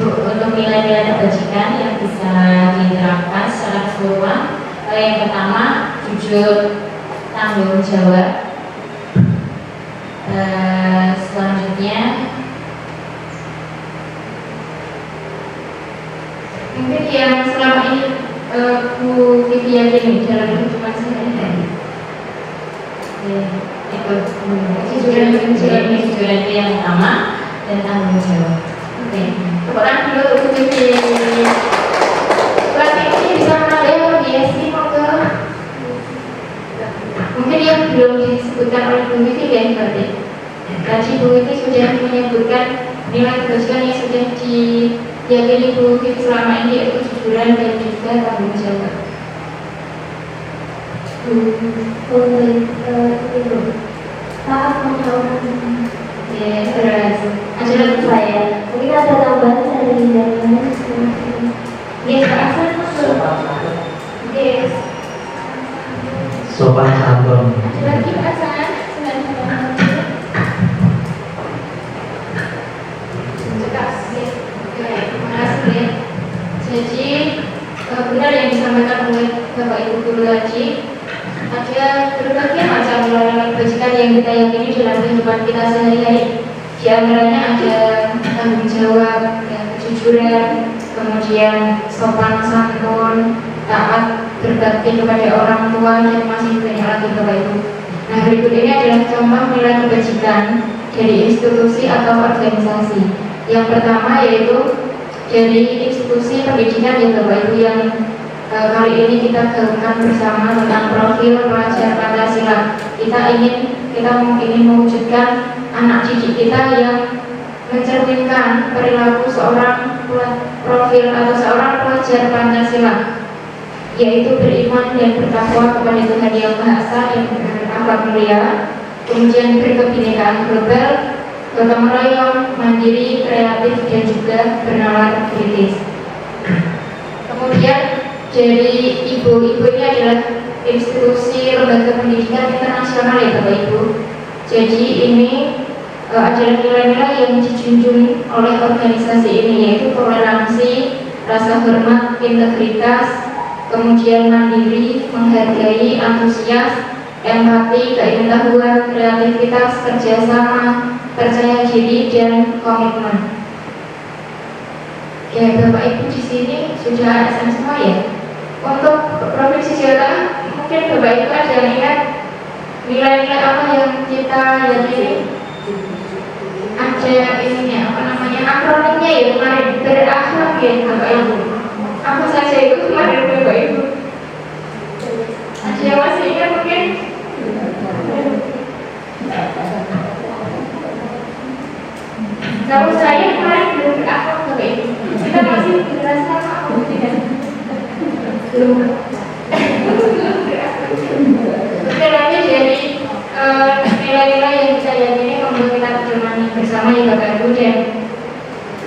Untuk nilai-nilai kebajikan yang bisa diterapkan secara keseluruhan, yang pertama jujur, tanggung jawab. Selanjutnya Mungkin yang selama ini Bu Vivi yakini dalam kehidupan sehari-hari. itu kejujuran itu yang utama dan tanggung jawab. Oke, tepuk tangan dulu untuk Bu Vivi. Berarti ini bisa menambah biasi monggo. Mungkin yang belum disebutkan oleh Bu Vivi ya berarti. Tadi Bu Vivi sudah menyebutkan nilai kebajikan yang sudah diyakini Bu Vivi selama ini, yaitu kejujuran dan juga tanggung jawab. Saat menjauhkan Ya, terus ajaran saya, mungkin ada tambahan dari jawaban. Yes, Pak Hasan masuk. Yes. Sopan santun. Ada lagi Pak Hasan? Terima kasih ya. Jadi benar yang disampaikan oleh Bapak Ibu Guru tadi, ada berbagai macam nilai-nilai kebajikan yang kita yakini dalam kehidupan kita sehari-hari. Di antaranya ada tanggung jawab, ya, kejujuran, kemudian sopan santun, taat, berbakti kepada orang tua, dan masih banyak lagi Bapak Ibu. Nah, berikut ini adalah contoh nilai kebajikan dari institusi atau organisasi. Yang pertama yaitu dari institusi pendidikan ya Bapak Ibu, yang kali ini kita gaungkan bersama tentang profil pelajar Pancasila. Kita ingin mewujudkan anak didik kita yang mencerminkan perilaku seorang profil atau seorang pelajar Pancasila, yaitu beriman dan bertakwa kepada Tuhan Yang Maha Esa dan berakhlak mulia, kemudian berkebinekaan global, gotong royong, mandiri, kreatif, dan juga bernalar kritis. Kemudian dari ibu-ibu ini adalah institusi lembaga pendidikan internasional ya Bapak Ibu. Jadi ini adalah nilai-nilai yang dijunjung oleh organisasi ini, yaitu toleransi, rasa hormat, integritas, kemudian mandiri, menghargai, antusias, empati, keingetahuan, kreativitas, kerjasama, percaya diri, dan komitmen. Ya Bapak Ibu di sini sudah ASN semua ya. Untuk Provinsi Jawa Tengah, mungkin Bapak Ibu ada yang ingat nilai-nilai apa yang kita yakini? Ada ininya, apa namanya, akronimnya ya kemarin, berakhlak ya Bapak Ibu. Apa saja itu kemarin Bapak Ibu? Ada yang masih ingat mungkin? Kalau saya kemarin belum berakhlak Bapak Ibu. Kita masih generasi sama apa tidak? Belum. Setelahnya dari nilai-nilai yang kita yakini membuat kita terjemani bersama ya Bapak Ibu, dan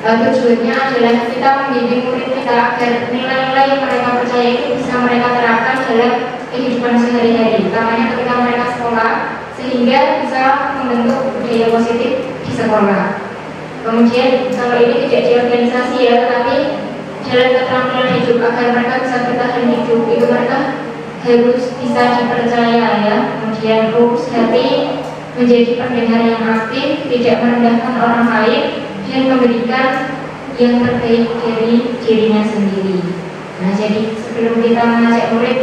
tujuannya adalah kita membimbing murid kita agar nilai-nilai yang mereka percaya itu bisa mereka terapkan dalam kehidupan sehari-hari, utamanya ketika mereka sekolah, sehingga bisa membentuk budaya positif di sekolah. Kemudian kalau ini tidak di organisasi ya, tetapi dalam keterampilan hidup agar mereka bisa bertahan hidup, itu mereka harus bisa dipercaya ya. Kemudian lurus hati, menjadi pendengar yang aktif, tidak merendahkan orang lain, dan memberikan yang terbaik dari dirinya sendiri. Nah, jadi sebelum kita mengajak murid,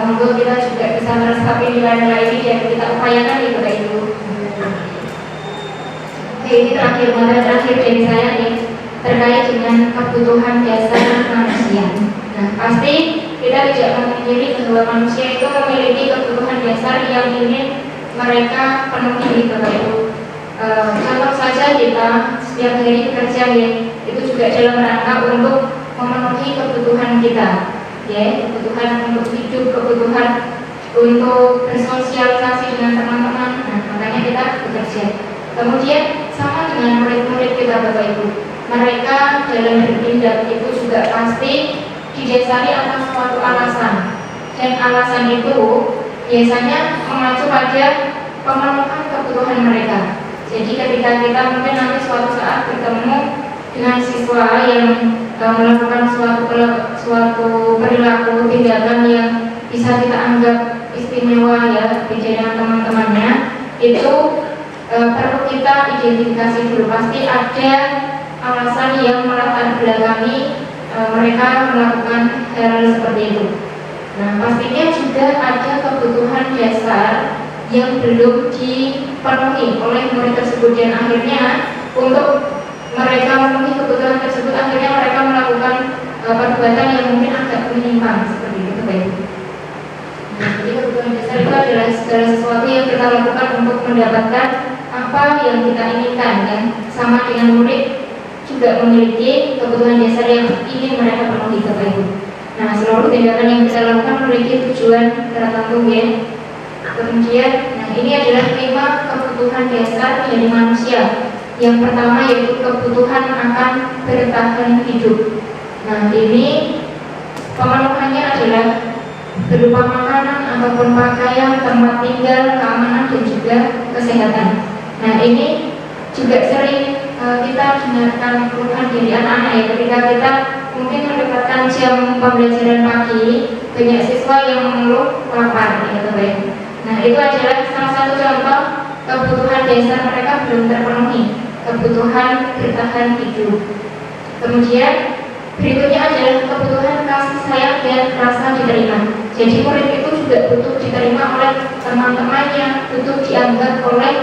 monggo kita juga bisa meresapi nilai-nilai ini dan kita upayakan itu Bapak Ibu. Oke, ini materi terakhir dari saya nih, terkait dengan kebutuhan dasar manusia. Nah, pasti kita tidak memungkiri bahwa manusia itu memiliki kebutuhan dasar yang ingin mereka penuhi Bapak Ibu. Contoh saja kita setiap hari bekerja ya, itu juga dalam rangka untuk memenuhi kebutuhan kita, ya, kebutuhan untuk hidup, kebutuhan untuk bersosialisasi dengan teman-teman. Nah, makanya kita bekerja. Kemudian sama dengan murid-murid kita Bapak Ibu, mereka dalam bertindak itu juga pasti didasari atas suatu alasan, dan alasan itu biasanya mengacu pada pemenuhan kebutuhan mereka. Jadi ketika kita mungkin nanti suatu saat bertemu dengan siswa yang melakukan suatu perilaku tindakan yang bisa kita anggap istimewa ya, beda dengan teman-temannya, itu perlu kita identifikasi dulu. Pasti ada alasan yang melatar belakangi mereka melakukan hal seperti itu. Nah, pastinya juga ada kebutuhan dasar yang belum dipenuhi oleh murid tersebut, dan akhirnya untuk mereka memenuhi kebutuhan tersebut, akhirnya mereka melakukan perbuatan yang mungkin agak menyimpang seperti itu Bapak Ibu. Nah, jadi kebutuhan dasar itu adalah segala sesuatu yang kita lakukan untuk mendapatkan apa yang kita inginkan, dan sama dengan murid juga memiliki kebutuhan dasar yang ingin mereka penuhi Bapak Ibu. Nah, seluruh tindakan yang kita lakukan memiliki tujuan tertentu ya. Kemudian, nah ini adalah 5 kebutuhan dasar dari manusia. Yang pertama yaitu kebutuhan akan bertahan hidup. Nah, ini pemenuhannya adalah berupa makanan ataupun pakaian, tempat tinggal, keamanan, dan juga kesehatan. Nah, ini juga sering kita dengarkan keluhan dari anak-anak ya, ketika kita mungkin mendapatkan jam pembelajaran pagi, banyak siswa yang mengeluh lapar ya Bapak Ibu. Nah, itu adalah salah satu contoh kebutuhan dasar mereka belum terpenuhi, kebutuhan bertahan hidup. Kemudian berikutnya adalah kebutuhan kasih sayang dan rasa diterima. Jadi murid itu juga butuh diterima oleh teman-temannya, butuh dianggap oleh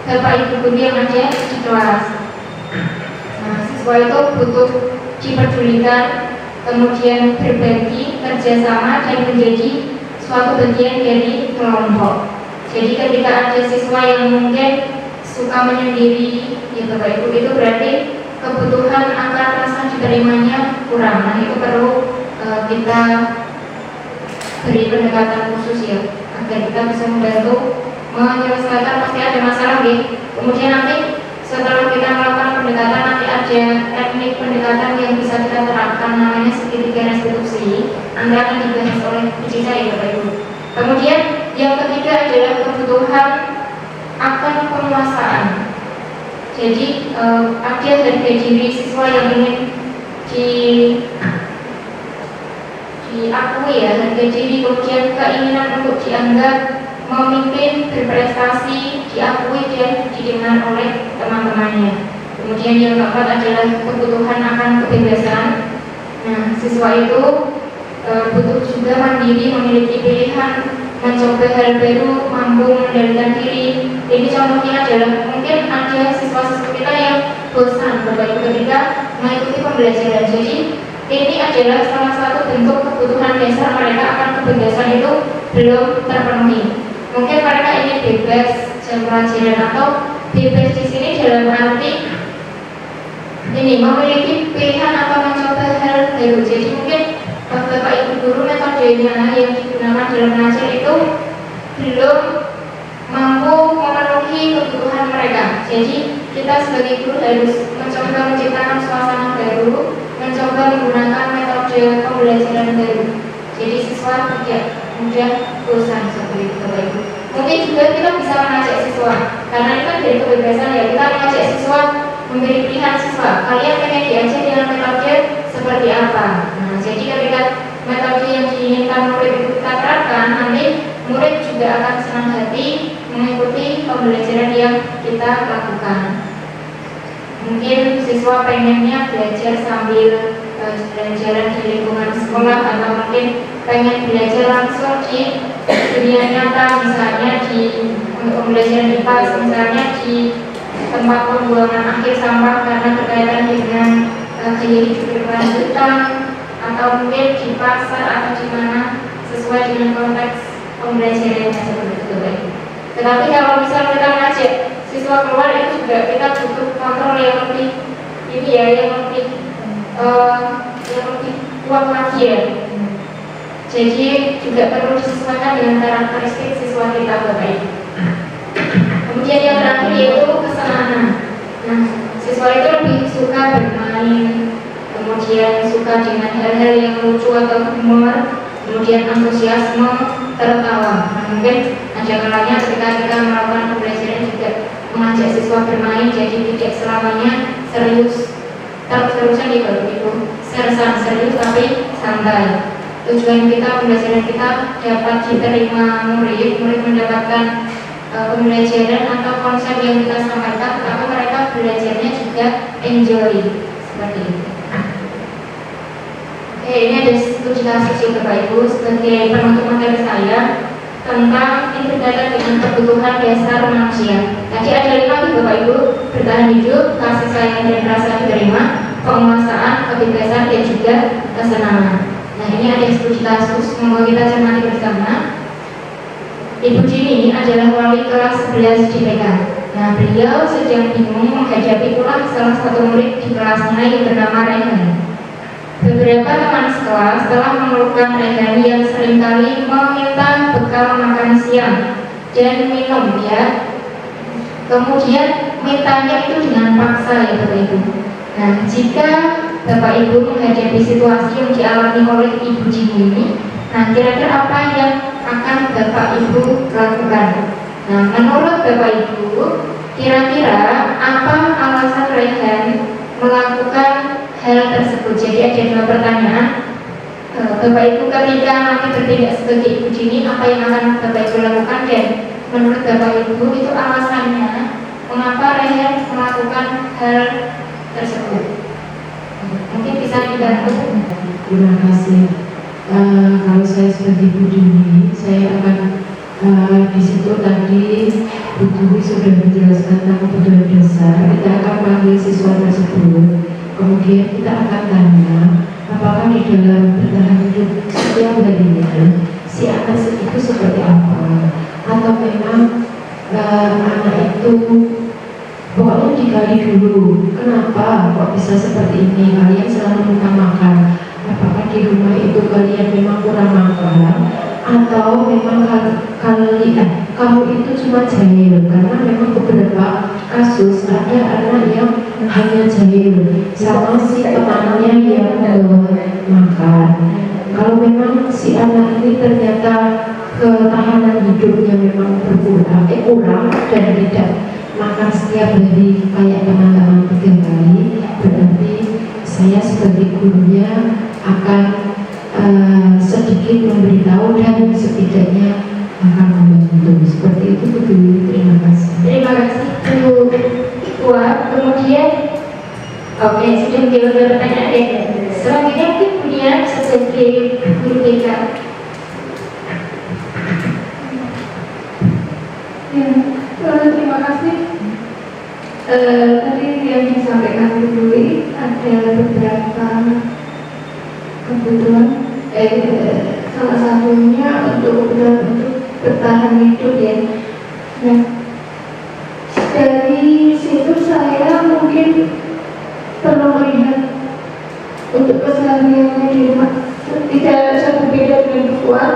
Bapak Ibu guru yang ada di kelas. Nah, siswa itu butuh diperdulikan, kemudian berbagi, kerjasama, dan menjadi suatu bagian dari kelompok. Jadi ketika ada siswa yang mungkin suka menyendiri, ya Bapak Ibu, itu berarti kebutuhan akan rasa diterimanya kurang. Nah, itu perlu kita beri pendekatan khusus ya, agar kita bisa membantu menyelesaikan. Pasti ada masalah ya. Kemudian nanti setelah kita melakukan pendekatan, nanti ada teknik pendekatan yang bisa kita terapkan, namanya segitiga restitusi. Nanti akan dibahas oleh uji saya Bapak Ibu. Kemudian yang ketiga adalah kebutuhan akan penguasaan. Jadi ada harga diri siswa yang ingin diakui ya, harga diri, kemudian keinginan untuk dianggap memimpin, berprestasi, diakui dan didengar oleh teman-temannya. Kemudian yang keempat adalah kebutuhan akan kebebasan. Nah, siswa itu butuh juga mandiri, memiliki pilihan, mencoba hal baru, mampu mengendalikan diri. Ini contohnya adalah mungkin ada siswa-siswa kita yang bosan Bapak Ibu ketika mengikuti pembelajaran. Jadi ini adalah salah satu bentuk kebutuhan dasar mereka akan kebebasan itu belum terpenuhi. Mungkin mereka ingin bebas jam pelajaran, atau bebas di sini dalam arti ini memiliki pilihan atau mencoba hal baru. Jadi mungkin Bapak Ibu guru metodenya yang digunakan dalam mengajar itu belum mampu memenuhi kebutuhan mereka. Jadi kita sebagai guru harus mencoba menciptakan suasana baru, mencoba menggunakan metode pembelajaran baru. Jadi siswa tidak mudah bosan seperti itu Bapak Ibu. Mungkin juga kita bisa mengajak siswa, karena ini kan dari kebebasan ya, kita mengajak siswa, memberi pilihan siswa, kalian pengen diajar dengan metode seperti apa. Nah, jadi ketika metode yang diinginkan murid itu kita terapkan, nanti murid juga akan senang hati mengikuti pembelajaran yang kita lakukan. Mungkin siswa pengennya belajar sambil jalan-jalan di lingkungan sekolah, atau mungkin pengen belajar langsung di dunia nyata, misalnya di pembelajaran IPA, misalnya di tempat pembuangan akhir sampah karena berkaitan dengan gaya hidup berkelanjutan, atau mungkin di pasar atau di mana sesuai dengan konteks pembelajaran yang seperti itu. Tetapi kalau misal kita ngajak siswa keluar, itu juga kita butuh kontrol yang lebih ini ya, yang lebih kuat lagi ya. Jadi juga perlu disesuaikan dengan karakteristik siswa kita, Bapak Ibu. Kemudian yang terakhir yaitu kesenangan. Nah, siswa itu lebih suka bermain, kemudian suka dengan hal-hal yang lucu atau humor, kemudian antusiasme, tertawa. Nah, mungkin ada kalanya ketika kita melakukan pembelajaran juga mengajak siswa bermain, jadi tidak selamanya serius. Terus-terusan di Bapak Ibu, serius tapi santai. Tujuan kita, pembelajaran kita dapat diterima murid mendapatkan pembelajaran atau konsep yang kita sampaikan, tapi mereka belajarnya juga enjoy, seperti itu. Oke, ini ada studi kasus ya Bapak Ibu sebagai penutup materi saya tentang interdata dengan kebutuhan dasar manusia. Tadi ada 5 nih Bapak Ibu: bertahan hidup, kasih sayang dan rasa diterima, penguasaan, kebebasan, dan juga kesenangan. Nah, ini ada studi kasus, semoga kita cermati bersama. Ibu Jini adalah wali kelas 11 di PK. Nah, beliau sedang bingung menghadapi pula salah satu murid di kelasnya yang bernama Rehan. Beberapa teman sekelas telah mengeluhkan Rehan yang seringkali meminta bekal makan siang dan minum ya. Kemudian mintanya itu dengan paksa ya Bapak Ibu. Nah, jika Bapak Ibu menghadapi situasi yang dialami oleh Ibu Jini ini, nah kira-kira apa yang akan Bapak Ibu lakukan? Nah, menurut Bapak Ibu, kira-kira apa alasan Rehan melakukan hal tersebut? Jadi ada 2 pertanyaan. Bapak Ibu ketika nanti bertindak sebagai Ibu Jini, apa yang akan Bapak Ibu lakukan? Dan menurut Bapak Ibu itu alasannya mengapa Rehan melakukan hal tersebut? Mungkin bisa dibantu. Terima kasih. Kalau saya sebagai ibu Jini, saya akan di situ tadi Bu Dwi sudah menjelaskan tentang kebutuhan dasar. Kita akan panggil siswa tersebut, kemudian kita akan tanya apakah di dalam bertahan hidup setiap harinya si anak itu seperti apa, atau memang anak itu pokoknya digali dulu, kenapa kok bisa seperti ini, kalian selalu minta makan, apakah di rumah itu kalian memang kurang makan, atau memang kamu itu cuma jahil, karena memang beberapa kasus ada anak yang hanya jahil sama si temannya yang makan. Kalau memang si anak ini ternyata ketahanan hidupnya memang kurang dan tidak makan setiap hari kayak teman-teman 3 kali, berarti saya sebagai gurunya akan sedikit memberitahu dan setidaknya akan membantu. Seperti itu Bu Dwi. Terima kasih. Terima kasih Bu Puan. Kemudian, oke, sudah menjawab pertanyaan ya. Selanjutnya mungkin punya sebagai guru BK. Terima kasih. Tadi yang disampaikan Bu Dwi ada beberapa kebutuhan. Salah satunya untuk bertahan hidup ya. Nah, dari situ saya mungkin perlu melihat untuk kesehariannya di rumah tidak jauh beda dengan Bu Puan.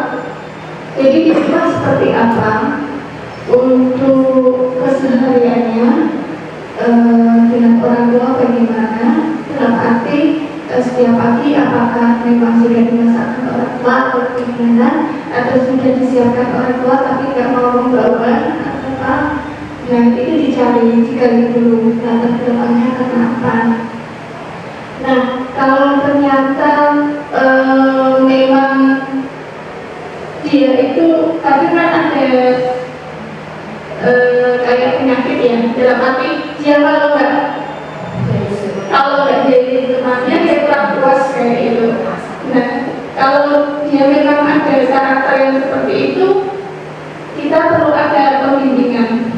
Jadi di rumah seperti apa untuk kesehariannya dengan orang tua bagaimana, dalam arti setiap pagi apakah memang sudah dimasakkan orang tua atau bagaimana, atau sudah disiapkan orang tua tapi tidak mau membawa atau apa. Nah, itu dicari dulu latar belakangnya kenapa. Nah, kalau ternyata memang dia itu, tapi kan ada ya, dalam arti dia kalau nggak jadi temannya dia kurang puas kayak itu. Nah, kalau dia memang ada karakter yang seperti itu, kita perlu ada pembimbingan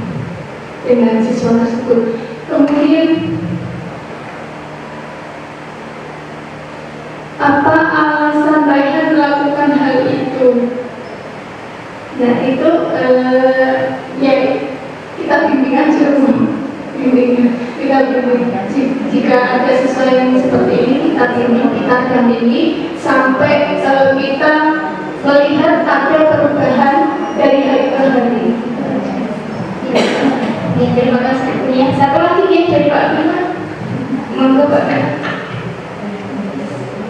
dengan siswa tersebut. Kemudian apa alasan Raihan melakukan hal itu? Nah itu ya kita bimbing aja, kita bimbing. Jika ada siswa yang seperti ini kita bimbing, kita dampingi sampai kita melihat ada perubahan dari hari ke hari. Ya, terima kasih. Ya, satu lagi ya dari Pak Bima. Monggo Pak.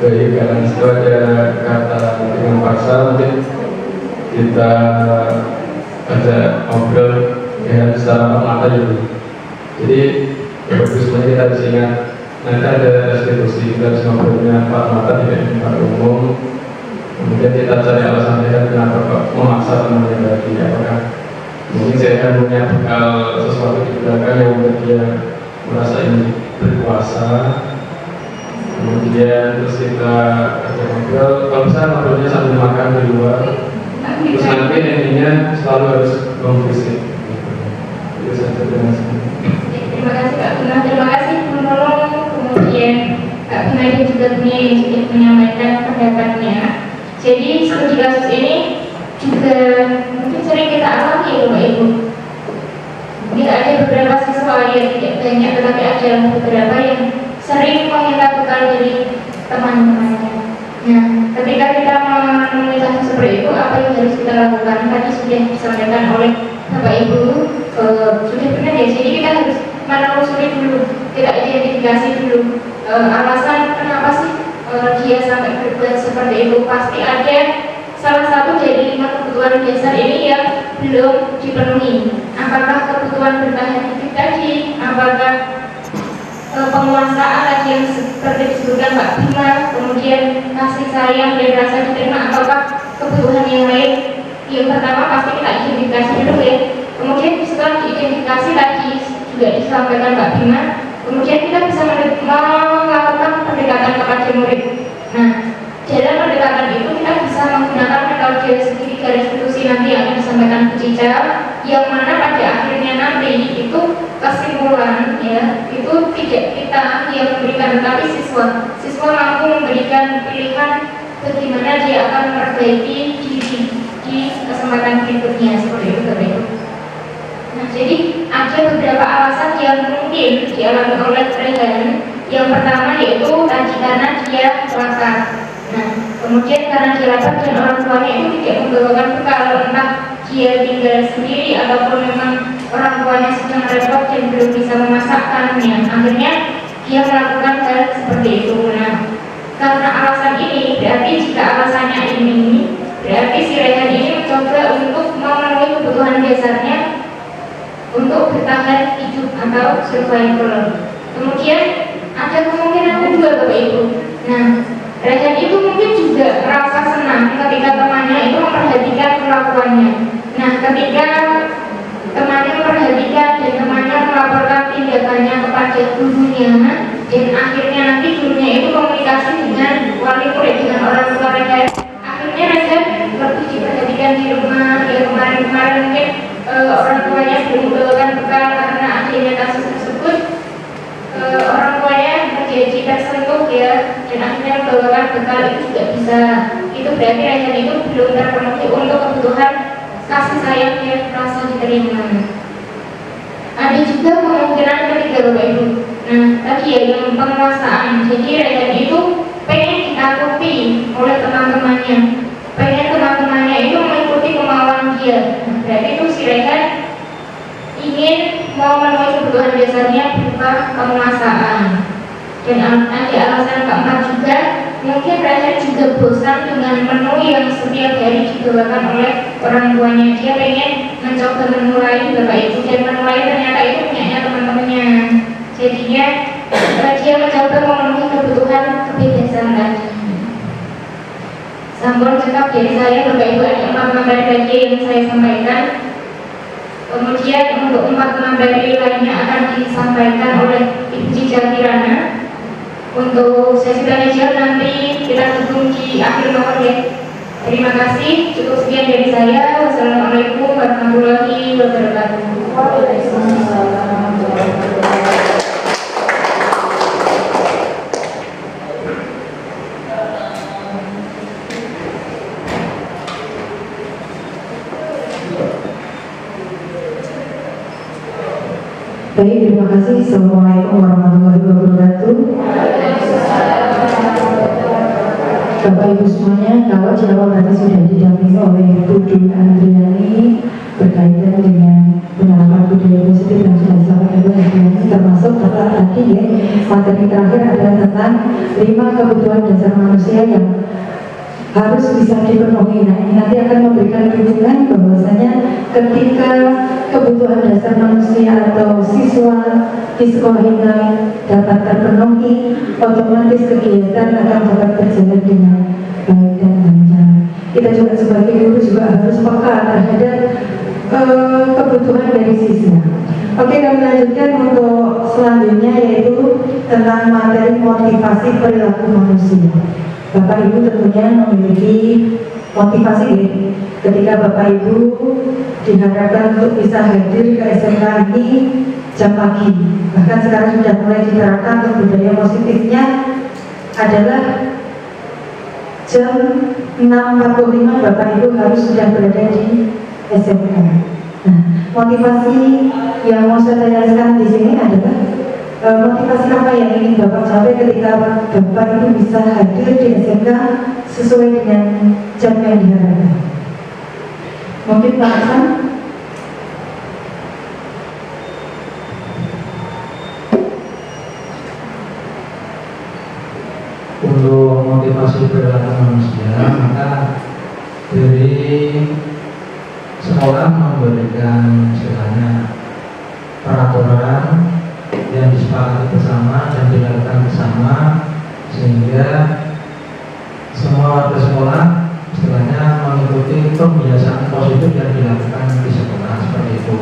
Baik, karena itu ada kata dengan paksa, mungkin kita ada ngobrol ya secara mata dulu. Jadi bagusnya kita harus ingat nanti ada restitusi, kita harus ngobrolnya Pak Mata tidak di tempat umum. Kemudian kita cari alasannya kan kenapa kok memaksa temannya tadi, apakah mungkin saya akan punya bekal sesuatu di belakang yang membuat dia merasa ingin berkuasa. Kemudian terus kita ada ngobrol, kalau bisa ngobrolnya sambil makan di luar. Terus nanti endingnya selalu harus konfusif. Itu saja dengan Terima kasih Kak Bima, terima kasih menolong. Kemudian Kak Bima juga menyampaikan pendapatnya. Jadi studi kasus ini juga mungkin sering kita alami ya Bapak Ibu. Tidak ada beberapa siswa yang tidak banyak, tetapi ada beberapa yang sering meminta bekal dari teman-temannya. Nah, ketika kita menemui kasus seperti itu, apa yang harus kita lakukan? Tadi sudah disampaikan oleh Bapak Ibu, sudah benar ya. Jadi kita harus menelusuri dulu, kita identifikasi dulu alasan kenapa sih dia sampai berbuat seperti itu. Pasti ada salah satu dari 5 kebutuhan dasar ini yang belum dipenuhi. Apakah kebutuhan bertahan hidup tadi? Apakah penguasaan tadi yang seperti disebutkan Pak Bima, kemudian kasih sayang dan rasa diterima, apakah kebutuhan yang lain? Yang pertama pasti kita identifikasi dulu ya. Kemudian setelah diidentifikasi tadi juga disampaikan Pak Bima, kemudian kita bisa melakukan pendekatan kepada murid. Nah, dalam pendekatan itu kita bisa menggunakan metode segitiga restitusi nanti yang akan disampaikan Bu Cica, yang mana pada akhirnya nanti itu kesimpulan ya, itu tidak kita yang memberikan, tapi siswa mampu memberikan pilihan bagaimana dia akan memperbaiki diri di kesempatan berikutnya, seperti itu Bapak Ibu. Nah, jadi ada beberapa alasan yang mungkin dialami oleh Raihan. Yang pertama yaitu tadi karena dia lapar. Nah, kemudian karena dia lapar dan orang tuanya itu tidak membawakan bekal, entah dia tinggal sendiri ataupun memang orang tuanya sedang repot dan belum bisa memasakkannya. Akhirnya dia melakukan hal seperti itu. Nah, karena alasan ini, berarti jika alasannya ini, berarti si Raihan ini mencoba untuk memenuhi kebutuhan dasarnya untuk bertahan hidup atau survival. Kemudian ada kemungkinan kedua Bapak Ibu. Nah, Raihan itu mungkin juga merasa senang ketika temannya itu memperhatikan kelakuannya. Nah, ketika temannya memperhatikan dan temannya melaporkan tindakannya kepada gurunya, dan akhirnya nanti gurunya itu komunikasi dengan wali murid, dengan orang tua Raihan. Akhirnya Raihan lebih diperhatikan di rumah. Ya, kemarin mungkin orang tuanya belum membawakan bekal karena adanya kasus tersebut. Orang tuanya menjadi tersentuh ya, dan akhirnya membawakan bekal itu juga bisa. Itu berarti Raihan itu belum terpenuhi untuk kebutuhan kasih sayang dan rasa diterima. Ada juga kemungkinan ketiga Bapak Ibu. Nah, tadi ya yang penguasaan. Jadi Raihan itu pengen ditakuti oleh teman-temannya, pengen teman-temannya itu mengikuti kemauan dia. Nah, berarti itu si Raihan ingin mau memenuhi kebutuhan dasarnya berupa penguasaan. Dan ada alasan keempat juga, mungkin Raihan juga bosan dengan menu yang setiap hari dibawakan oleh orang tuanya. Dia pengen mencoba menu lain Bapak Ibu, dan menu lain ternyata itu punyanya teman-temannya. Jadinya dia mencoba memenuhi kebutuhan kebebasan tadi. Sampun cekap dari saya Bapak Ibu, ada 4 materi lagi yang saya sampaikan. Kemudian untuk 4 materi lainnya akan disampaikan oleh Ibu Cica Kirana. Untuk sesi tanya jawab nanti kita tunggu di akhir tahun ya. Terima kasih, cukup sekian dari saya. Wassalamualaikum warahmatullahi wabarakatuh. Baik, terima kasih. Assalamualaikum warahmatullahi wabarakatuh. Bapak Ibu semuanya, kalau jawab tadi sudah didampingi oleh Bu Dwi Andriani berkaitan dengan penerapan budaya positif yang sudah disampaikan oleh Andriani, termasuk tadi ya, materi terakhir adalah tentang 5 kebutuhan dasar manusia yang harus bisa dipenuhi. Nah, ini nanti akan memberikan dukungan bahwasanya ketika kebutuhan dasar manusia atau siswa di sekolah ini dapat terpenuhi, otomatis kegiatan akan dapat berjalan dengan baik dan lancar. Kita juga sebagai guru juga harus peka terhadap kebutuhan dari siswa. Oke, kami lanjutkan untuk selanjutnya, yaitu tentang materi motivasi perilaku manusia. Bapak Ibu tentunya memiliki motivasi ya, ketika Bapak Ibu diharapkan untuk bisa hadir ke SMK ini jam pagi. Bahkan sekarang sudah mulai diterapkan untuk budaya positifnya adalah jam 6.45 Bapak Ibu harus sudah berada di SMK. Nah, motivasi yang mau saya jelaskan di sini adalah motivasi apa yang ingin Bapak capai ketika Bapak Ibu bisa hadir di SMK sesuai dengan jam yang diharapkan. Mungkin Pak Hasan. Untuk motivasi perilaku manusia, maka dari sekolah memberikan istilahnya peraturan yang disepakati bersama dan dilakukan bersama, sehingga semua warga sekolah istilahnya mengikuti kebiasaan positif yang dilakukan di sekolah seperti itu.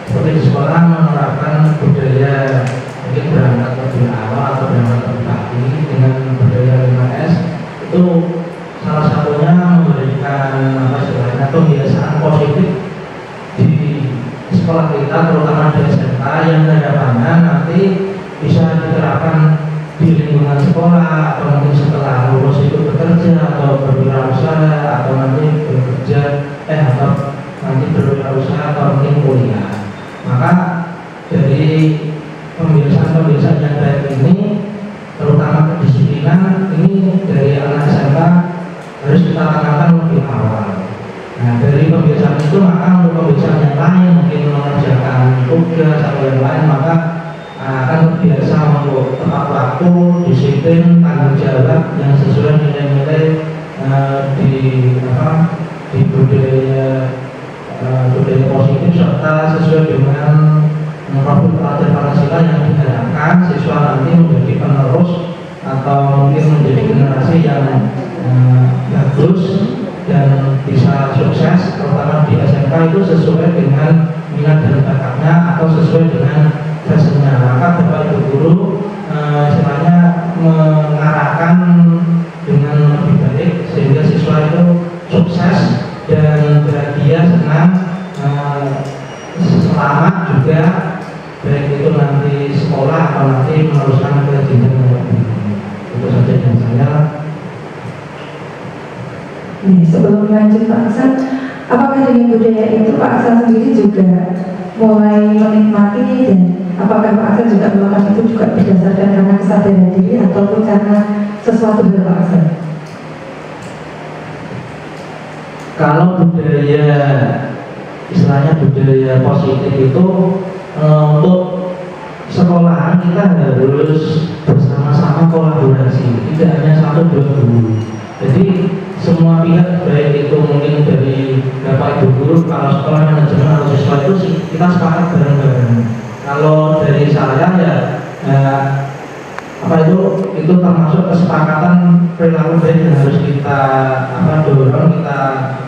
Seperti di sekolah menerapkan budaya mungkin berangkat lebih awal atau berangkat lebih pagi dengan budaya 5S, itu salah satunya memberikan istilahnya kebiasaan positif di sekolah kita, terutama di SMK, yang harapannya nanti bisa diterapkan di lingkungan sekolah atau mungkin setelah lulus itu bekerja atau berwirausaha atau nanti bekerja atau nanti berwirausaha atau mungkin kuliah. Maka dari pembiasaan-pembiasaan yang baik ini, terutama kedisiplinan ini dari anak SMK harus kita tanamkan lebih awal. Nah, dari pembiasaan itu maka untuk pembiasaan yang lain, mungkin mengerjakan tugas atau yang lain, maka akan terbiasa untuk tepat waktu, disiplin, tanggung jawab yang sesuai nilai-nilai di budaya positif, serta sesuai dengan profil pelajar Pancasila yang diharapkan siswa nanti menjadi penerus atau mungkin menjadi generasi yang bagus dan bisa sukses, terutama di SMK itu sesuai dengan minat dan bakatnya atau sesuai dengan passionnya. Maka Bapak Ibu guru istilahnya mengarahkan dengan lebih baik sehingga siswa itu sukses dan bahagia, senang, selamat juga, baik itu nanti sekolah atau nanti meneruskan ke jenjang yang lebih tinggi. Itu saja yang saya. Sebelum lanjut Pak Hasan, apakah dengan budaya itu Pak Hasan sendiri juga mulai menikmati, dan apakah Pak Hasan juga melakukan itu juga berdasarkan karena kesadaran diri ataupun karena sesuatu hal Pak Hasan? Kalau budaya, istilahnya budaya positif itu untuk sekolahan kita harus bersama-sama kolaborasi, tidak hanya 1-2 guru. Jadi semua pihak, baik itu mungkin dari Bapak Ibu guru, kalau sekolah, manajemen atau siswa, itu kita sepakat bareng-bareng. Kalau dari saya itu termasuk kesepakatan perilaku baik yang harus kita dorong, kita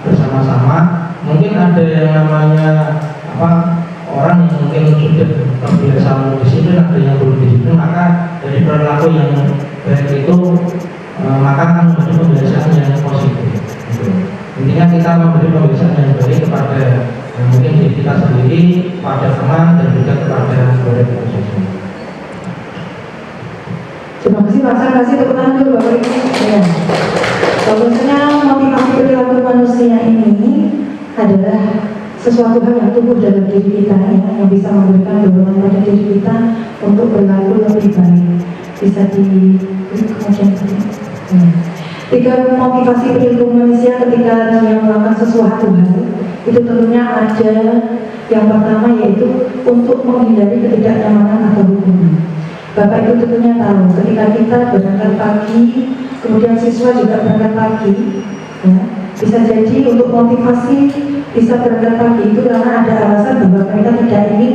bersama-sama. Mungkin ada yang namanya orang yang mungkin sudah terbiasa disiplin, ada yang belum disiplin, maka dari perilaku yang baik itu maka akan memberi pembiasaan yang positif. Gitu. Intinya kita memberi pembiasaan yang baik kepada mungkin diri kita sendiri, pada teman, dan juga kepada saudara kita sendiri. Terima kasih Pak, saya kasih tepuk tangan dulu Bapak Ibu. Ya. Bahwasanya motivasi perilaku manusia ini adalah sesuatu hal yang tumbuh dalam diri kita ya, yang bisa memberikan dorongan pada diri kita untuk berlaku lebih baik. Bisa di kemudian tiga motivasi perilaku manusia ketika dia melakukan sesuatu hal itu tentunya ada yang pertama yaitu untuk menghindari ketidaknyamanan atau hukuman. Bapak Ibu tentunya tahu ketika kita berangkat pagi, kemudian siswa juga berangkat pagi, ya, bisa jadi untuk motivasi bisa berangkat pagi itu karena ada alasan bahwa mereka tidak ingin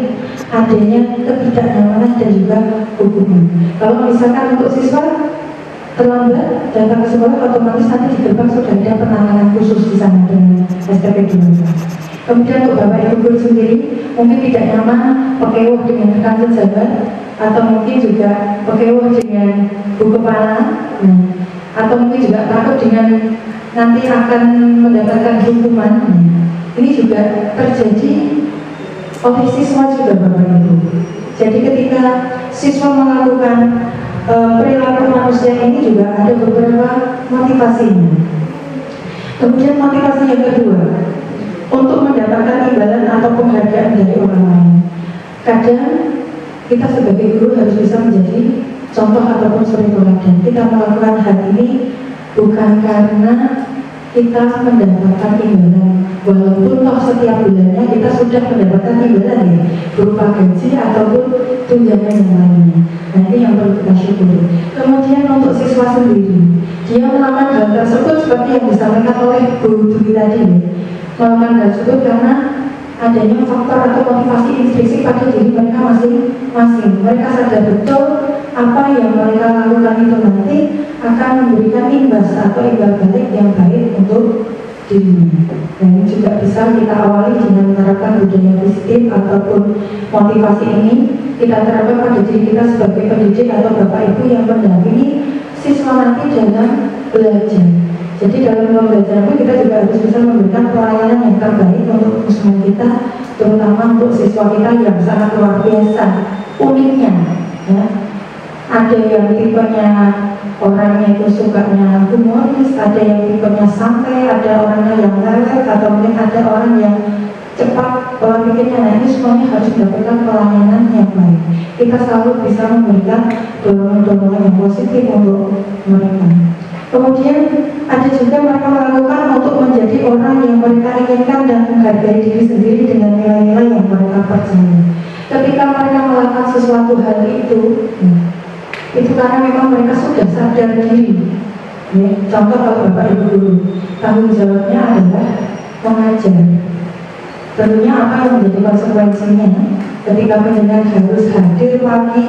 adanya ketidaknyamanan dan juga hukuman. Kalau misalkan untuk siswa terlambat datang ke sekolah, otomatis nanti di gerbang sudah ada penanganan khusus di sana dengan STP 2. Kemudian untuk Bapak Ibu guru sendiri mungkin tidak nyaman pekewuh dengan rekan sejabat, atau mungkin juga pekewuh dengan buku kepala, atau mungkin juga takut dengan nanti akan mendapatkan hukuman. Ini juga terjadi oleh siswa juga Bapak Ibu. Jadi ketika siswa melakukan perilaku manusia ini juga ada beberapa motivasinya. Kemudian motivasi yang kedua, untuk mendapatkan imbalan atau penghargaan dari orang lain. Kadang kita sebagai guru harus bisa menjadi contoh ataupun suri teladan. Kita melakukan hal ini bukan karena kita mendapatkan imbalan, walaupun toh setiap bulannya kita sudah mendapatkan imbalan ya, berupa gaji ataupun tunjangan yang lainnya. Nah ini yang perlu kita syukuri. Kemudian untuk siswa sendiri, dia melakukan hal tersebut seperti yang disampaikan oleh Bu Dwi tadi ya, melakukan hal tersebut karena adanya faktor atau motivasi intrinsik pada diri mereka masing-masing. Mereka sadar betul apa yang mereka lakukan itu nanti akan memberikan imbas atau imbal balik yang baik untuk dirinya. Dan ini juga bisa kita awali dengan menerapkan budaya positif ataupun motivasi ini kita terapkan pada diri kita sebagai pendidik atau Bapak Ibu yang mendampingi siswa nanti dalam belajar. Jadi dalam pembelajaran itu kita juga harus bisa memberikan pelayanan yang terbaik untuk siswa kita, terutama untuk siswa kita yang sangat luar biasa uniknya. Ya. Ada yang tipenya orangnya itu sukanya humoris, ada yang tipenya santai, ada orangnya yang lelet, atau mungkin ada orang yang cepat pola pikirnya. Nah ini semuanya harus mendapatkan pelayanan yang baik. Kita selalu bisa memberikan dorongan-dorongan yang positif untuk mereka. Kemudian ada juga mereka melakukan untuk menjadi orang yang mereka inginkan dan menghargai diri sendiri dengan nilai-nilai yang mereka percaya. Ketika mereka melakukan sesuatu hal itu karena memang mereka sudah sadar diri. Ya, contoh kalau Bapak Ibu guru, tanggung jawabnya adalah mengajar. Tentunya apa yang menjadi konsekuensinya ketika penjenengan harus hadir pagi,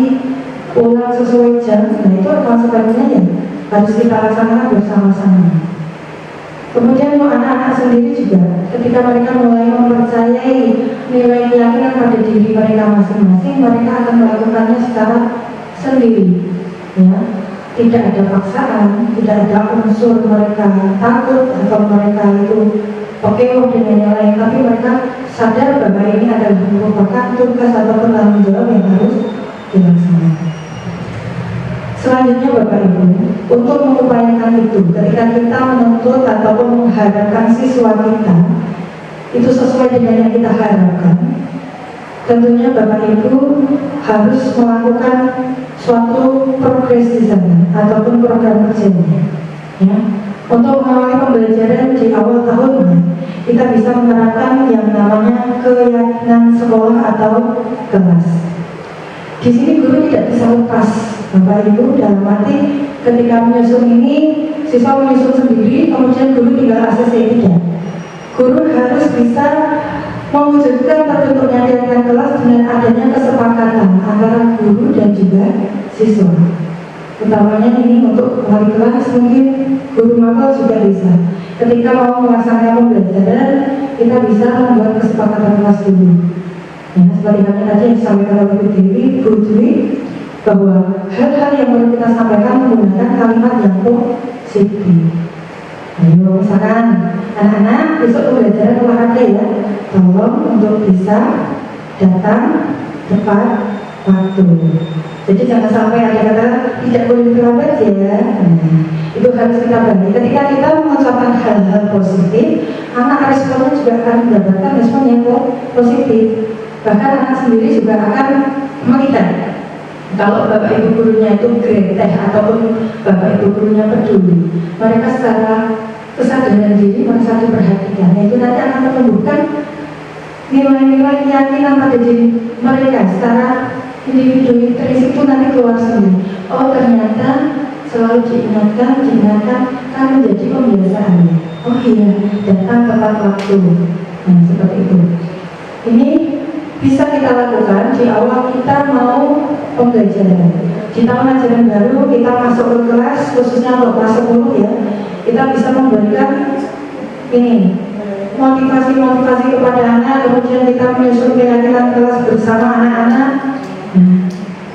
pulang sesuai jam, nah itu konsekuensinya ya harus kita laksanakan bersama-sama. Kemudian untuk anak-anak sendiri juga, ketika mereka mulai mempercayai nilai keyakinan pada diri mereka masing-masing, mereka akan melakukannya secara sendiri, ya. Tidak ada paksaan, tidak ada unsur mereka takut atau mereka itu pekewuh dengan yang lain, tapi mereka sadar bahwa ini adalah merupakan tugas atau tanggung jawab yang harus dilaksanakan. Selanjutnya Bapak Ibu, untuk mengupayakan itu, ketika kita menuntut ataupun mengharapkan siswa kita itu sesuai dengan yang kita harapkan, tentunya Bapak Ibu harus melakukan suatu progres di sana ataupun program kerjanya. Ya. Untuk mengawali pembelajaran di awal tahunnya, kita bisa menerapkan yang namanya keyakinan sekolah atau kelas. Di sini guru tidak bisa lepas Bapak Ibu, dalam arti ketika menyusun ini siswa menyusun sendiri, kemudian guru tinggal ACC, tidak. Guru harus bisa mewujudkan terbentuknya keyakinan kelas dengan adanya kesepakatan antara guru dan juga siswa. Utamanya ini untuk wali kelas, mungkin guru mapel juga bisa. Ketika mau melaksanakan pembelajaran, kita bisa membuat kesepakatan kelas dulu. Ya, seperti halnya tadi yang disampaikan oleh Bu Dwi, bahwa hal-hal yang perlu kita sampaikan menggunakan kalimat yang positif. Ayo, misalkan anak-anak besok pembelajaran olahraga ya, tolong untuk bisa datang tepat waktu. Jadi jangan sampai ada kata tidak boleh terlambat ya. Itu harus kita bagi. Ketika kita mengucapkan hal-hal positif, anak responnya juga akan mendapatkan respon yang positif. Bahkan anak sendiri juga akan melihat kalau bapak ibu gurunya itu gretek ataupun bapak ibu gurunya peduli, mereka secara kesadaran diri merasa diperhatikan. Itu nanti akan menumbuhkan nilai-nilai keyakinan pada diri mereka secara individu intrinsik itu nanti keluar sendiri. Oh ternyata selalu diingatkan kan menjadi pembiasaan. Oh iya, datang tepat waktu. Nah seperti itu. Ini bisa kita lakukan di awal kita mau pembelajaran. Di tahun ajaran baru kita masuk ke kelas, khususnya untuk kelas 10 ya, kita bisa memberikan ini motivasi kepada anak, kemudian kita menyusun keyakinan kelas bersama anak-anak.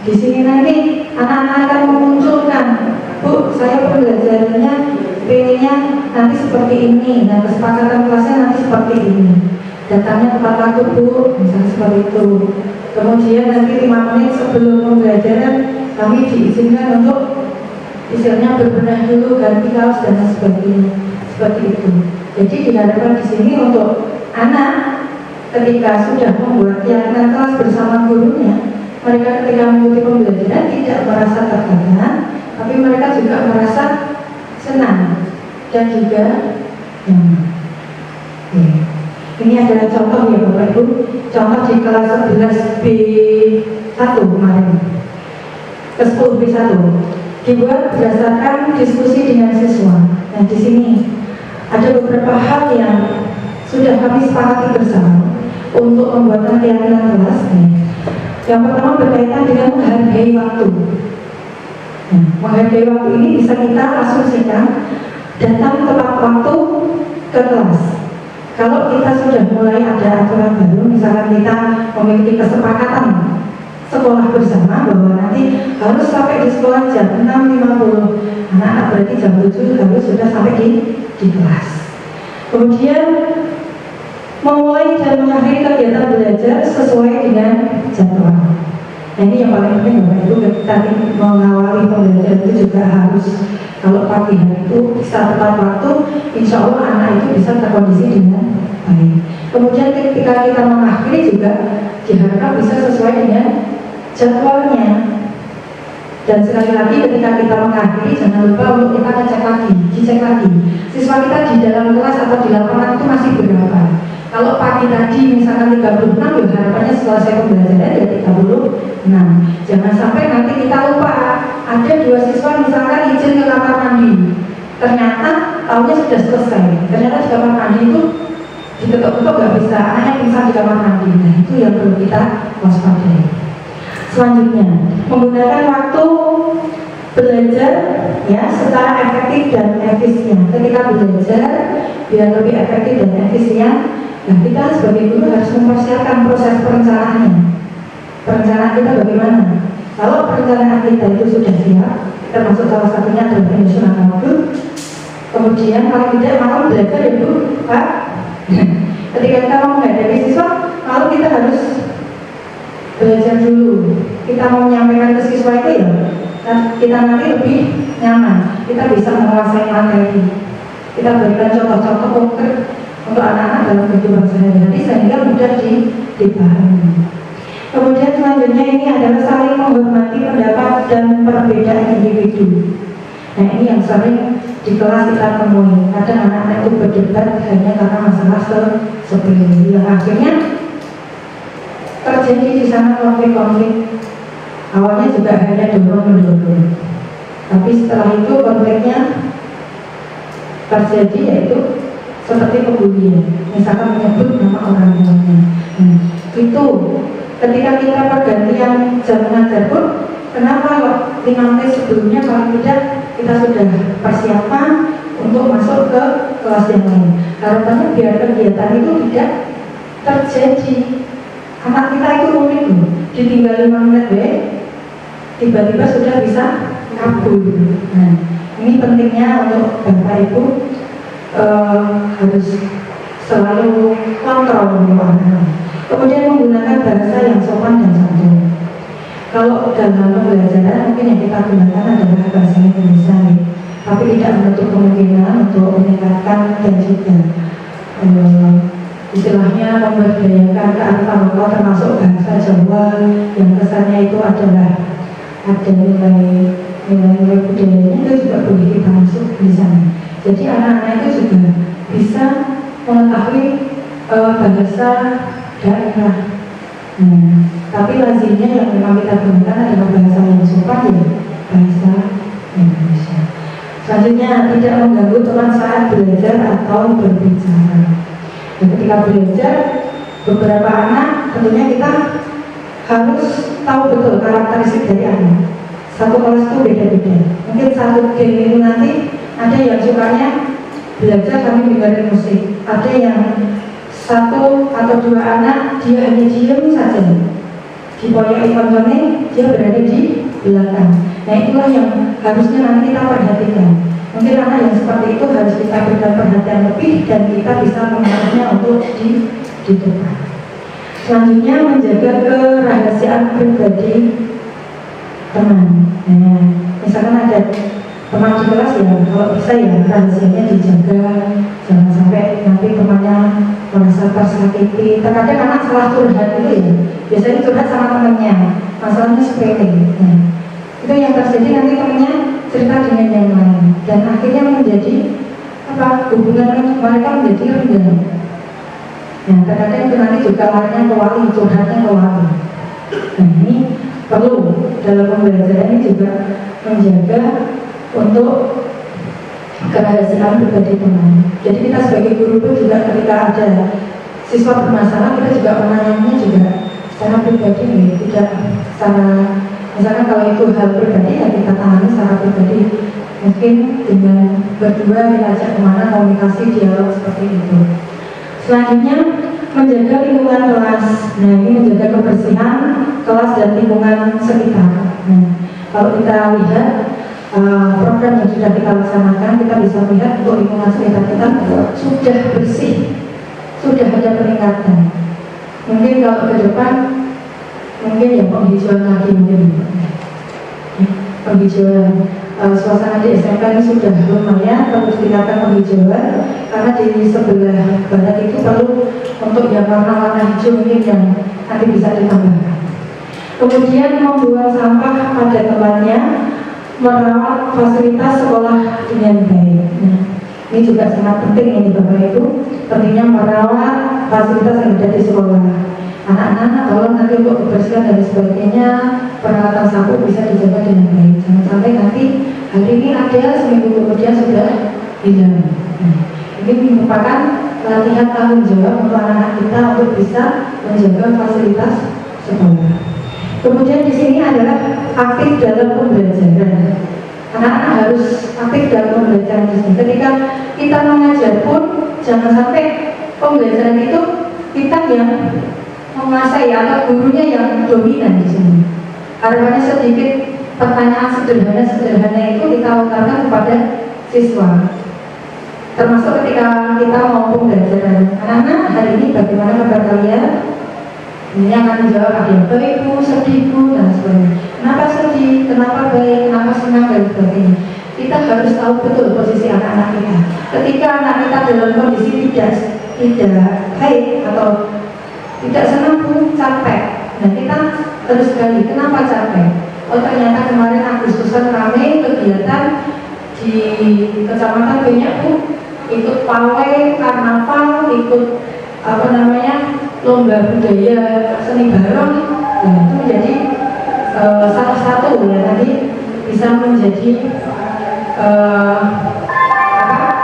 Di sini nanti anak-anak akan memunculkan, Bu, saya pembelajarannya pengennya nanti seperti ini, dan kesepakatan kelasnya nanti seperti ini. Datangnya tepat waktu Bu, misalnya seperti itu. Kemudian nanti 5 menit sebelum pembelajaran kami diizinkan untuk istilahnya berbenah dulu, ganti kaos dan sebagainya, seperti itu. Jadi diharapkan di sini untuk anak ketika sudah membuat keyakinan kelas bersama gurunya, mereka ketika mengikuti pembelajaran tidak merasa tertekan, tapi mereka juga merasa senang dan juga Ini adalah contoh ya Bapak Ibu, contoh di kelas 11B1 kemarin, ke 10B1 dibuat berdasarkan diskusi dengan siswa. Nah di sini ada beberapa hal yang sudah kami sepakati bersama untuk membuatkan keyakinan kelas. Yang pertama berkaitan dengan menghargai waktu. Nah, menghargai waktu ini bisa kita asumsikan datang tepat waktu ke kelas. Kalau kita sudah mulai ada aturan baru, misalkan kita memiliki kesepakatan sekolah bersama bahwa nanti harus sampai di sekolah jam 6.50, anak-anak berarti jam 7 harus sudah sampai di kelas. Kemudian memulai dan mengakhiri kegiatan belajar sesuai dengan jadwal. Nah ini yang paling penting Bapak Ibu, ketika mengawali pembelajaran itu juga harus, kalau pagi hari itu bisa tepat waktu, insya Allah anak itu bisa terkondisi dengan baik. Kemudian ketika kita mengakhiri juga diharapkan bisa sesuai dengan jadwalnya. Dan sekali lagi ketika kita mengakhiri jangan lupa untuk kita dicek lagi siswa kita di dalam kelas atau di lapangan itu masih berapa. Kalau pagi tadi misalkan 36, ya harapannya selesai pembelajaran ya 36. Jangan sampai nanti kita lupa ada 2 siswa misalkan izin ke kamar mandi, ternyata tahunnya sudah selesai, ternyata di kamar mandi itu diketok-ketok nggak bisa, anaknya pingsan di kamar mandi. Nah itu yang perlu kita waspadai. Selanjutnya menggunakan waktu belajar ya secara efektif dan efisien. Ketika belajar biar lebih efektif dan efisien, nah kita sebagai guru harus mempersiapkan proses perencanaannya. Perencanaan kita bagaimana? Kalau perencanaan kita itu sudah siap, termasuk salah satunya adalah penyusunan waktu. Kemudian kalau tidak mau belajar itu Pak, ketika kita mau menghadapi siswa, kalau kita harus belajar dulu. Kita mau menyampaikan ke siswa itu ya, kita nanti lebih nyaman. Kita bisa menguasai materi. Kita berikan contoh-contoh konkret untuk anak-anak dalam kehidupan sehari-hari sehingga mudah dipahami. Kemudian selanjutnya ini adalah saling menghormati pendapat dan perbedaan individu. Nah ini yang sering di kelas kita temui. Kadang anak-anak itu berdebat hanya karena masalah sepele yang akhirnya terjadi di sana konflik-konflik. Awalnya juga hanya dorong-mendorong, tapi setelah itu konfliknya terjadi yaitu seperti pembulian, misalkan menyebut nama orang tuanya. Itu ketika kita pergantian jam mengajar pun, kenapa 5 menit sebelumnya paling tidak kita sudah persiapan untuk masuk ke kelas yang lain. Harapannya biar kegiatan itu tidak terjadi Anak kita itu unik loh, ditinggal 5 menit deh, tiba-tiba sudah bisa kabur. Nah, ini pentingnya untuk Bapak Ibu harus selalu kontrol anak. Kemudian menggunakan bahasa yang sopan dan santun. Kalau dalam pembelajaran mungkin yang kita gunakan adalah bahasa Indonesia, tapi tidak menutup kemungkinan untuk meningkatkan dan juga istilahnya memberdayakan kearifan lokal termasuk bahasa Jawa yang kesannya itu adalah ada nilai budayanya, itu juga boleh kita masuk di sana. Jadi anak-anak itu juga bisa mengetahui bahasa daerah. Nah, tapi lazimnya yang memang kita gunakan adalah bahasa yang sopan, ya bahasa Indonesia. Selanjutnya, tidak mengganggu teman saat belajar atau berbicara. Dan ketika belajar, beberapa anak tentunya kita harus tahu betul karakteristik dari anak. Satu kelas itu beda-beda. Mungkin satu geng itu nanti ada yang sukanya belajar sambil dengerin musik. Ada yang 1 atau 2 anak dia hanya diam saja. Dipoyoi konsolnya, dia berada di belakang. Nah, itulah yang harusnya nanti kita perhatikan. Mungkin anak yang seperti itu harus kita berikan perhatian lebih dan kita bisa mengarahnya untuk di depan. Selanjutnya, menjaga kerahasiaan pribadi teman. Nah, misalkan ada teman di kelas, ya kalau bisa ya rahasianya dijaga, jangan sampai nanti temannya merasa tersakiti. Terkadang anak salah curhat itu ya, biasanya curhat sama temannya, masalahnya sepele. Nah, itu yang terjadi, nanti temannya cerita dengan yang lain dan akhirnya menjadi hubungan mereka menjadi renggang. Nah, terkadang itu nanti juga larinya ke wali, curhatnya ke wali. Nah, ini perlu dalam pembelajaran ini juga menjaga untuk kerahasiaan pribadi teman. Jadi kita sebagai guru pun juga ketika ada siswa bermasalah, kita juga menanyakannya juga secara pribadi, tidak secara, misalkan kalau itu hal pribadi ya kita tangani secara pribadi. Mungkin dengan berdua kita ajak kemana, komunikasi, dialog seperti itu. Selanjutnya, menjaga lingkungan kelas. Nah, ini menjaga kebersihan kelas dan lingkungan sekitar. Nah, kalau kita lihat program yang sudah kita laksanakan, kita bisa melihat untuk lingkungan sekitar kita sudah bersih, sudah ada peningkatan. Mungkin kalau ke depan, mungkin ya penghijauan lagi, mungkin penghijauan. Suasana di SMK ini sudah lumayan, perlu ditingkatkan penghijauan karena di sebelah barat itu perlu untuk yang warna-warna hijau ini yang nanti bisa ditambahkan. Kemudian membuang sampah pada tempatnya, merawat fasilitas sekolah dengan baik. Nah, ini juga sangat penting ini Bapak Ibu, pentingnya merawat fasilitas yang ada di sekolah. Anak-anak tolong nanti untuk kebersihan dan sebagainya, peralatan sapu bisa dijaga dengan baik. Jangan sampai nanti hari ini ada, seminggu kemudian sudah hilang. Nah, ini merupakan latihan tanggung jawab untuk anak-anak kita untuk bisa menjaga fasilitas sekolah. Kemudian di sini adalah aktif dalam pembelajaran. Anak-anak harus aktif dalam pembelajaran di sini. Ketika kita mengajar pun jangan sampai pembelajaran itu kita yang menguasai atau gurunya yang dominan di sini. Harapannya sedikit pertanyaan sederhana itu kita lontarkan kepada siswa. Termasuk ketika kita mau pembelajaran, anak-anak hari ini bagaimana kabar kalian? Ini akan menjawab ada yang baik bu, sedih bu, dan sebagainya. Kenapa sedih, kenapa baik, kenapa senang, dan sebagainya. Kita harus tahu betul posisi anak-anak kita. Ketika anak kita dalam kondisi tidak baik atau tidak senang pun capek. Nah, kita harus gali kenapa capek. Oh, ternyata kemarin Agustusan ramai kegiatan di kecamatan banyak pun ikut pawai, karnaval, ikut lomba budaya seni barong. Nah, itu menjadi salah satu ya tadi bisa menjadi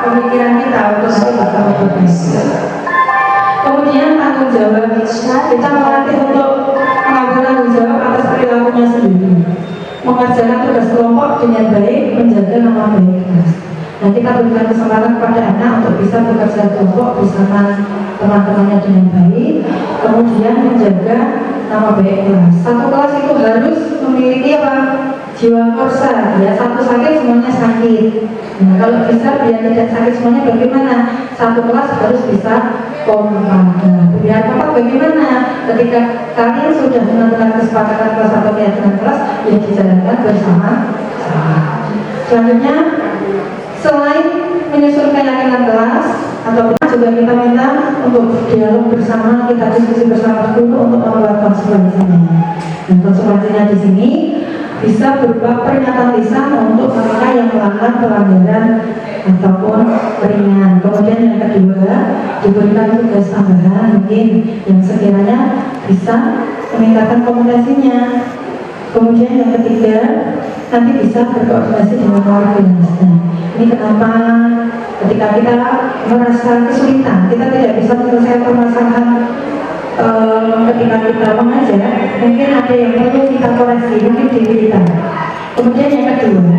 pemikiran kita untuk bersama bersama. Kemudian tanggung jawab, kita melatih untuk mengambil tanggung jawab atas perilakunya sendiri, mengerjakan tugas kelompok dengan baik, menjaga nama baik kelas. Nah, kita berikan kesempatan kepada anak untuk bisa bekerja kelompok bersama teman-temannya dengan baik, kemudian menjaga nama baik kelas. Satu kelas itu harus memiliki apa? Jiwa korsa, ya, satu sakit semuanya sakit. Nah, kalau bisa biar tidak sakit semuanya bagaimana? Satu kelas harus bisa kompak. Nah, biar kompak bagaimana? Ketika kalian sudah menentukan kesepakatan kelas atau keyakinan kelas, ya dijalankan bersama. Selanjutnya, selain menyusun keyakinan kelas atau juga kita minta untuk dialog bersama, kita diskusi bersama dulu untuk membuat konsekuensinya. Dan konsekuensinya di sini bisa berupa pernyataan lisan untuk mereka yang melakukan pelanggaran ataupun ringan. Kemudian yang kedua, diberikan tugas tambahan mungkin yang sekiranya bisa meningkatkan komunikasinya. Kemudian yang ketiga, nanti bisa berkoordinasi dengan warga. Nah, ini kenapa ketika kita merasa kesulitan, kita tidak bisa menyelesaikan permasalahan ketika kita mengajar, mungkin ada yang perlu kita koreksi, mungkin diri kita. Kemudian yang kedua,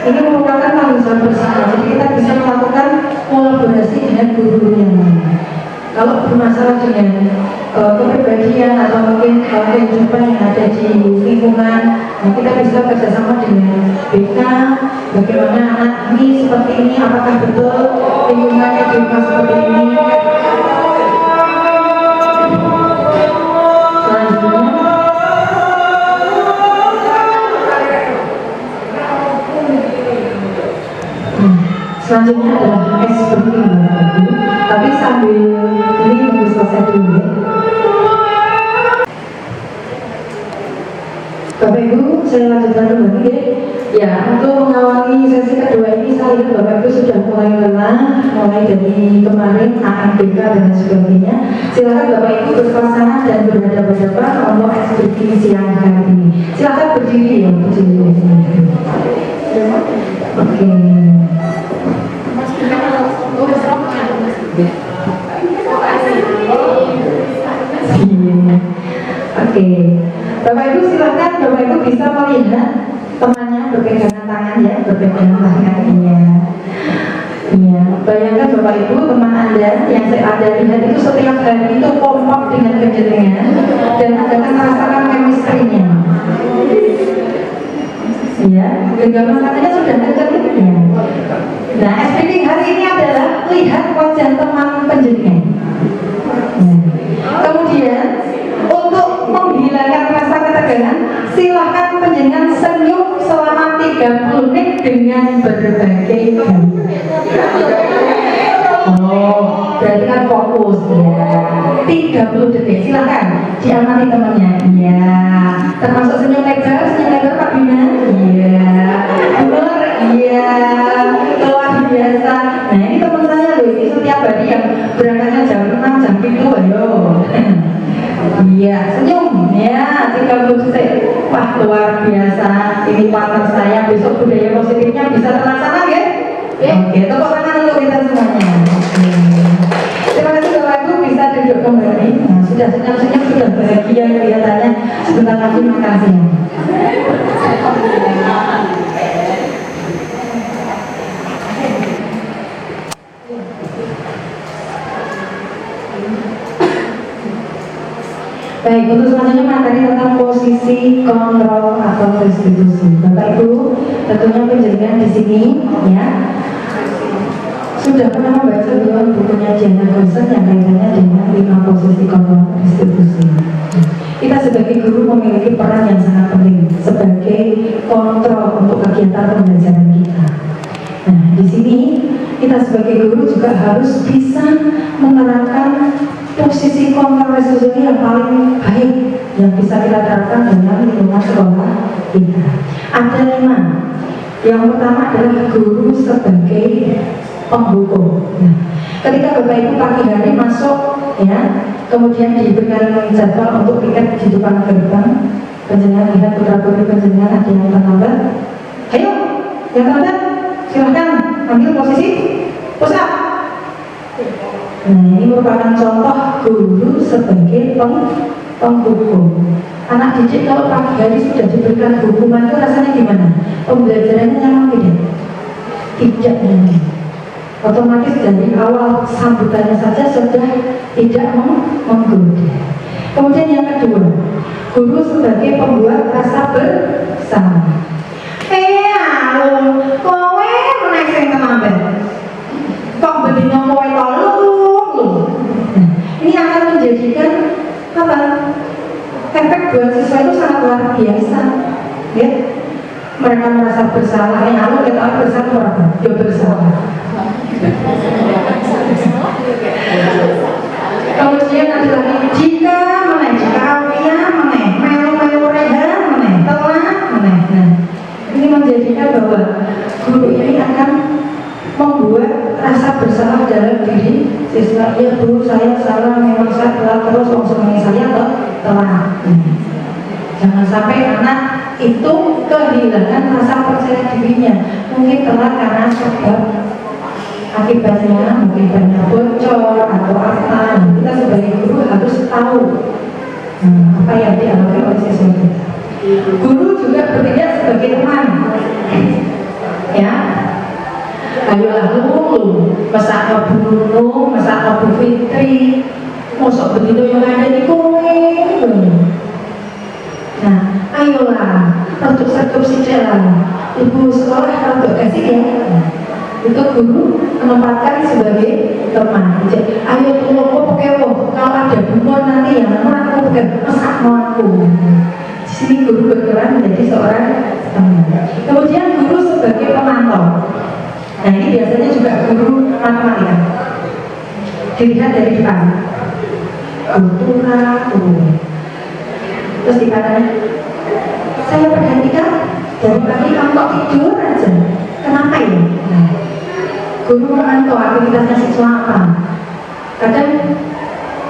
ini merupakan tanggung jawab bersama, jadi kita bisa melakukan kolaborasi dengan guru yang lain. Kalau bermasalah dengan kepribadian atau mungkin kehidupan yang ada di lingkungan, nah kita bisa kerjasama dengan BK, bagaimana anak ini seperti ini, apakah betul lingkungannya di rumah seperti ini. Selanjutnya adalah ekspresi, tapi sambil ini nunggu selesai dulu ya. Bapak Ibu, saya lanjutkan dulu ya. Ya, untuk mengawali sesi kedua ini saya lihat Bapak Ibu sudah mulai lelah, mulai dari kemarin AMBK dan sebagainya. Silakan Bapak Ibu berpasangan dan berhadapan-hadapan untuk ekspresi siang hari ini. Silakan berdiri ya, berdiri. Oke. Oke, Bapak Ibu silakan Bapak Ibu bisa melihat temannya berpegangan tangan ya, berpegangan tangan iya. Iya, bayangkan Bapak Ibu teman Anda yang Anda lihat itu setiap hari itu kompak dengan kejenengan dan Anda akan merasakan chemistry-nya. Iya, genggaman katanya sudah dekat ya. Nah, SPD hari ini adalah lihat wajah teman penjenengan. Kemudian untuk menghilangkan rasa ketegangan, silahkan penjenengan senyum selama 30 menit dengan berbagai gambar. Oh, berarti kan fokus ya. 30 detik, silahkan diamati temannya. Iya, termasuk senyum lebar Pak Bina. Iya, benar. Iya, luar biasa. Nah ini teman saya loh, ini setiap hari yang berangkatnya jam 6, jam 7, ayo. Iya, senyum ya, 30 detik. Wah luar biasa, ini partner saya, besok budaya positifnya bisa terlaksana ya? Oke, tepuk tangan untuk kita semuanya. Terima kasih Bapak Ibu, bisa duduk kembali. Nah, sudah senyum-senyum, sudah bahagia kelihatannya. Sebentar lagi makan siang. Baik, untuk selanjutnya materi tentang posisi kontrol atau restitusi. Bapak Ibu, tentunya penjelasan di sini ya sudah pernah membaca belum bukunya Diana Gosen yang kaitannya dengan 5 posisi kontrol restitusi. Kita sebagai guru memiliki peran yang sangat penting sebagai kontrol untuk kegiatan pembelajaran kita. Nah, di sini kita sebagai guru juga harus bisa menerapkan posisi kontrol restitusi yang paling baik yang bisa kita terapkan dalam lingkungan sekolah kita. Ada 5. Yang pertama adalah guru sebagai penghukum. Nah, ketika Bapak Ibu pagi hari masuk ya, kemudian diberikan jadwal untuk piket di depan gerbang, penjenengan lihat putra-putri penjenengan ada yang terlambat. Ayo, yang terlambat silahkan ambil posisi pusat. Nah, ini merupakan contoh guru sebagai penghukum. Anak didik kalau pagi hari sudah diberikan hukuman itu rasanya gimana? Pembelajarannya nyaman tidak? tidak nyanyi. Otomatis dari awal sambutannya saja sudah tidak menggoda. Kemudian yang kedua, guru sebagai pembuat rasa bersama. Halo, kowe menaik sing kenamben. Kok bedino kowe tolong. Ini akan menjadikan apa? Efek buat siswa itu sangat luar biasa. Ya. Mereka merasa bersalah. Halo, kita bersalah apa? Ya bersalah. Kemudian ada lagi jika melu rehan telah. Nah, ini menjadikan bahwa guru ini akan membuat rasa bersalah dalam diri siswa. Ya Bu, saya salah, memang saya telah terus semuanya saya telah. Jangan sampai anak itu kehilangan rasa percaya dirinya. Mungkin telah karena sebab akibatnya mungkin banyak bocor atau apa. Kita sebagai guru harus tahu apa yang dialami oleh siswa kita. Guru juga bertindak sebagai teman, ya. Ayolah lu, masak Bu Nunung, masak Bu Fitri, mosok begitu yang ada di kowe. Nah, ayolah, untuk satu jalan, ibu sekolah untuk kasih ya. Itu guru menempatkan sebagai teman. Jadi, ayo tolong kok pekewo, kalau ada bumor nanti yang mana aku pekewo, masak mau aku. Di sini guru berperan menjadi seorang teman. Kemudian guru sebagai pemantau. Nah ini biasanya juga guru matematika. Dilihat dari depan. Kultura, terus di kanannya, saya perhatikan dari pagi kamu kok tidur aja. Kenapa ya? Nah, guru memantau aktivitasnya siswa apa. Kadang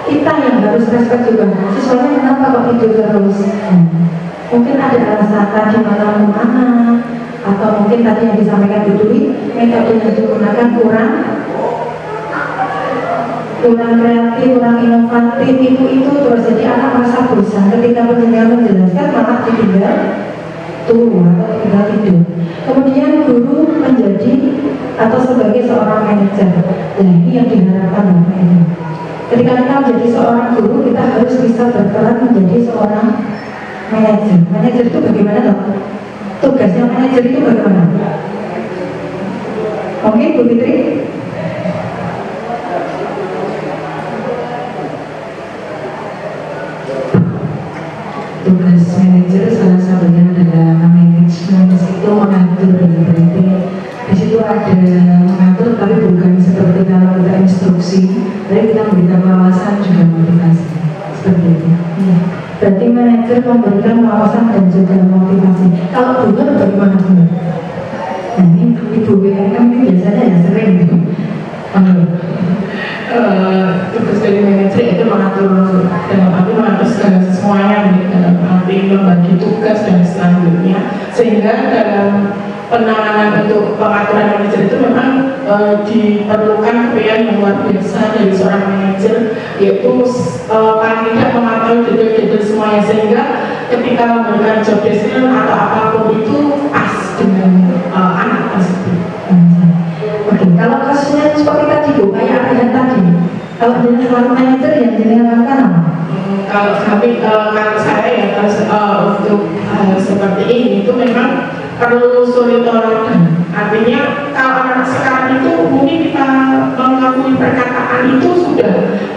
kita yang harus respect juga. Siswanya kenapa kok tidur terus? Mungkin ada alasan tadi malam mana, atau mungkin tadi yang disampaikan Bu Dwi, metode yang digunakan kurang kreatif, kurang inovatif, itu terus jadi anak merasa bosan ketika penjenengan menjelaskan malah ditinggal turun atau tinggal tidur. Kemudian guru menjadi atau sebagai seorang manajer. Nah ini yang diharapkan Bapak ini. Ketika kita menjadi seorang guru, kita harus bisa berperan menjadi seorang manajer. Manajer itu bagaimana dong? Tugasnya manajer itu bagaimana? Oke, Bu Fitri? Tugas manajer salah satunya adalah manajemen. Di situ mengatur, berarti di situ ada mengatur, tapi bukan seperti kalau kita instruksi, tapi kita memberikan wawasan juga motivasi seperti itu. Ya. Berarti manajer memberikan wawasan dan juga motivasi. Kalau guru bagaimana Bu? Nah ini Ibu WMM ini biasanya ya sering gitu. Tugas dari manajer itu mengatur dalam arti mengatur segala semuanya, dalam arti membagi tugas dan selanjutnya, sehingga dalam penanganan untuk pengaturan manajer itu memang diperlukan kepekaan yang luar biasa dari seorang manajer, yaitu paling tidak memantau detail-detail semuanya, sehingga ketika memberikan job description atau apapun itu pas dengan anak tersebut. Oke, kalau kasusnya seperti tadi Bu, kayak apa tadi? Kalau dia selalu manajer yang dilakukan apa? Kalau saya ya untuk seperti ini itu memang perlu suri teladan. Artinya kalau anak sekarang itu mungkin kita mengakui perkataan itu sudah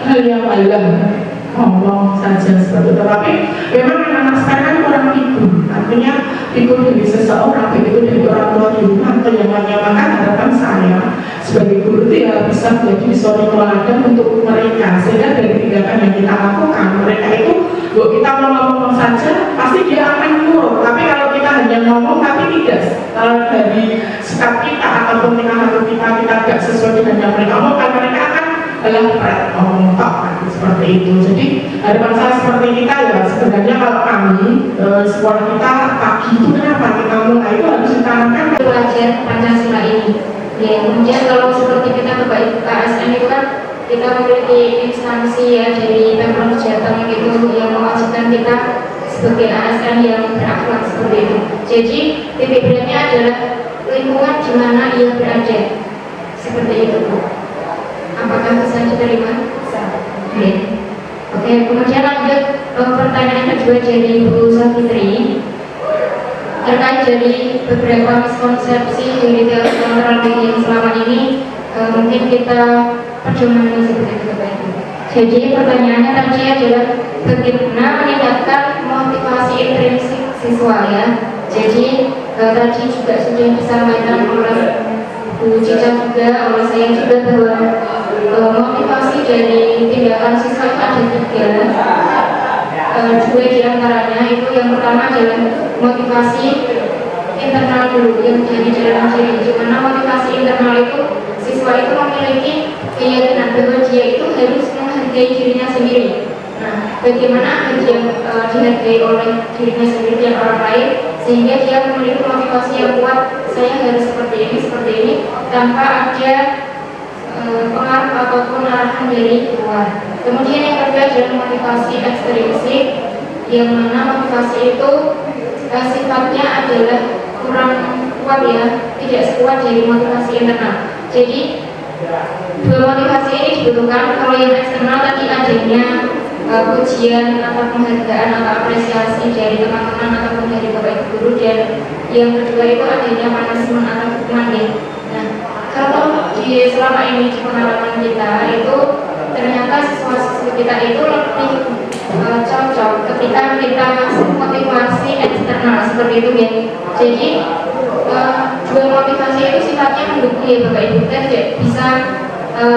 hal yang wajar, ngomong saja seperti itu. Tapi memang anak sekarang kan kurang figur. Artinya figur dari seseorang, begitu dari orang tua di rumah atau yang lainnya. Maka harapan saya sebagai guru itu ya bisa menjadi suri teladan untuk mereka, sehingga dari tindakan yang kita lakukan mereka itu kita ngomong saja pasti dia akan nurut. Tapi kalau kita hanya ngomong tapi tidak dari sikap kita ataupun tingkah laku kita tidak sesuai dengan yang mereka omongkan, mereka akan ngomong seperti itu. Jadi harapan saya seperti kita ya, sebenarnya kalau kami sekolah kita pagi itu kenapa kita mulai itu harus ditanamkan belajar Pancasila ini. Ya, kemudian kalau seperti kita ke KSN itu kan kita memiliki instansi ya dari Pemprov Jateng itu yang mewajibkan kita sebagai ASN yang berakhlak seperti itu. Jadi titik beratnya adalah lingkungan di mana ia berada. Seperti itu, Bu. Apakah bisa diterima? Oke. Oke, kemudian lanjut pertanyaan kedua dari Bu Safitri terkait dari beberapa miskonsepsi dari teori kontrol yang selama ini mungkin kita perjuangkan seperti itu, Bapak Ibu. Jadi pertanyaannya tadi adalah bagaimana meningkatkan motivasi intrinsik siswa ya. Jadi tadi juga sudah disampaikan oleh Bu Cica juga, oleh saya juga bahwa motivasi dari tindakan siswa itu ada tiga. Dua diantaranya itu yang pertama adalah motivasi internal dulu yang dari dalam diri. Di mana motivasi internal itu siswa itu memiliki keyakinan bahwa dia itu harus menghargai dirinya sendiri. Nah, bagaimana agar dia dihargai oleh dirinya sendiri dan orang lain sehingga dia memiliki motivasi yang kuat, saya harus seperti ini tanpa ada pengaruh ataupun arahan dari luar. Kemudian yang kedua adalah motivasi ekstrinsik, yang mana motivasi itu sifatnya adalah kurang kuat ya, tidak sekuat dari motivasi internal. Jadi dua motivasi ini dibutuhkan. Kalau yang eksternal tadi adanya pujian atau penghargaan atau apresiasi dari teman-teman ataupun dari bapak ibu guru, dan yang kedua itu adanya punishment atau hukuman ya. Nah, kalau di selama ini di pengalaman kita itu ternyata siswa-siswi kita itu lebih cocok ketika kita kasih motivasi eksternal seperti itu ya. Jadi dua motivasi itu sifatnya mendukung ya bapak ibu, kita tidak bisa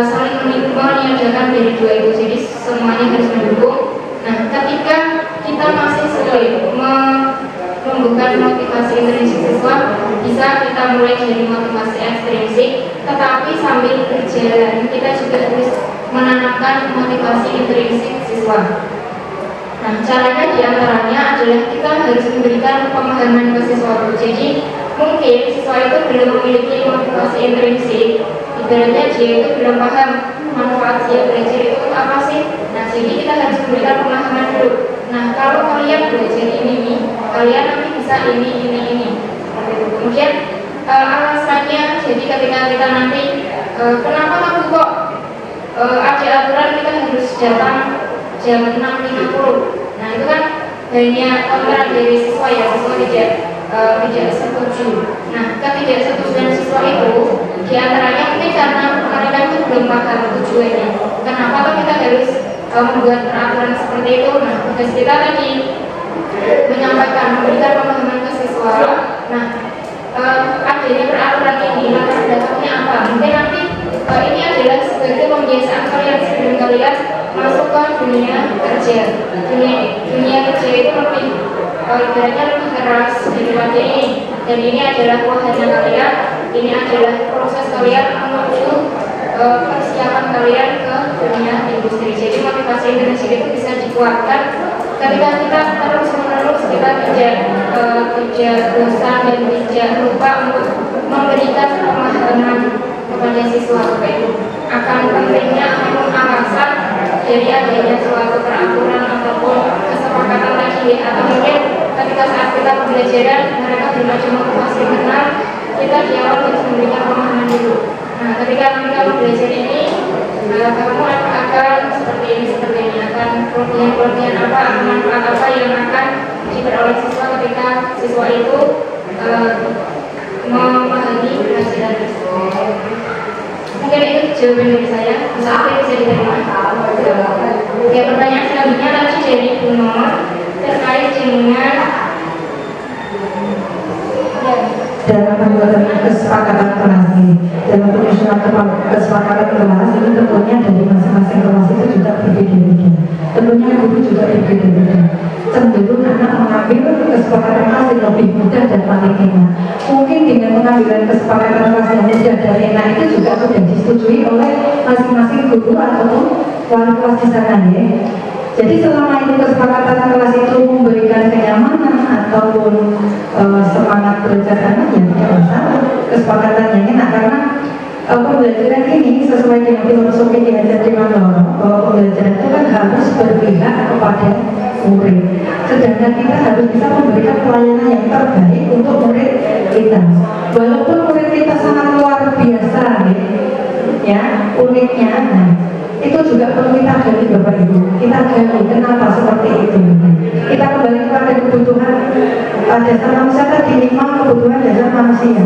saling meniadakan dari dua itu, jadi semuanya harus mendukung. Nah, ketika kita masih sulit membuka motivasi intrinsik siswa, bisa kita mulai dari motivasi ekstrinsik, tetapi sambil berjalan kita juga harus menanamkan motivasi intrinsik siswa. Nah, caranya diantaranya adalah kita harus memberikan pemahaman ke siswa. Jadi mungkin siswa itu belum memiliki motivasi intrinsik, ibaratnya dia itu belum paham manfaat dia belajar itu apa sih. Nah, jadi kita harus memberikan pemahaman dulu. Nah, kalau kalian belajar ini, kalian nanti bisa ini. Kemudian alasannya, jadi ketika kita nanti kenapa kamu kok ada aturan kita harus datang jam 6.50. Nah, itu kan hanya kontra dari siswa ya, siswa tidak setuju. Nah, ketidaksetujuan siswa itu diantaranya mungkin karena mereka itu belum paham tujuannya. Kenapa tuh kita harus membuat peraturan seperti itu? Nah, tugas kita tadi menyampaikan, memberikan pemahaman ke siswa. Nah, adanya peraturan ini latar belakangnya apa? Mungkin nanti ini adalah sebagai pembiasaan kalian sebelum kalian masuk ke dunia kerja. Dunia kerja itu lebih ibaratnya lebih keras daripada ini, dan ini adalah wahana kalian, ini adalah proses kalian menuju persiapan kalian ke dunia industri. Jadi motivasi intrinsik itu bisa dikuatkan ketika kita terus-menerus kita tidak bosan dan tidak lupa untuk memberikan pemahaman kepada siswa akan pentingnya ataupun alasan dari adanya suatu peraturan ataupun kesepakatan tadi, atau mungkin ketika saat kita pembelajaran mereka belum ada motivasi benar, kita di awal harus memberikan pemahaman dulu. Nah, ketika nanti kamu belajar ini, kamu akan seperti ini akan kelebihan apa, manfaat apa yang akan diperoleh siswa ketika siswa itu memahami pelajaran tersebut. Mungkin itu jawaban dari saya, bisa diterima. Oke, pertanyaan selanjutnya tadi dari Bu Nur terkait dengan dalam pembuatan kesepakatan kelas ini, dalam penyusunan kesepakatan kelas ini tentunya dari masing-masing kelas itu juga berbeda-beda. Tentunya guru juga berbeda-beda. Cenderung anak mengambil kesepakatan kelas yang lebih mudah dan paling enak. Mungkin dengan pengambilan kesepakatan kelas yang mudah dan enak itu juga sudah disetujui oleh masing-masing guru ataupun wali kelas di sana ya. Jadi selama itu kesepakatan kelas itu memberikan kenyamanan ataupun semangat belajar anak, ya tidak masalah. Kesepakatan yang enak karena pembelajaran ini sesuai dengan filosofi Ki Hajar Dewantara bahwa pembelajaran itu kan harus berpihak kepada murid. Sedangkan kita harus bisa memberikan pelayanan yang terbaik untuk murid kita. Walaupun murid kita sangat luar biasa, ya, uniknya, nah, itu juga perlu kita gali Bapak Ibu. Kita gali kenapa seperti itu. Kita kembali kepada kebutuhan dasar manusia tadi, 5 kebutuhan dasar manusia.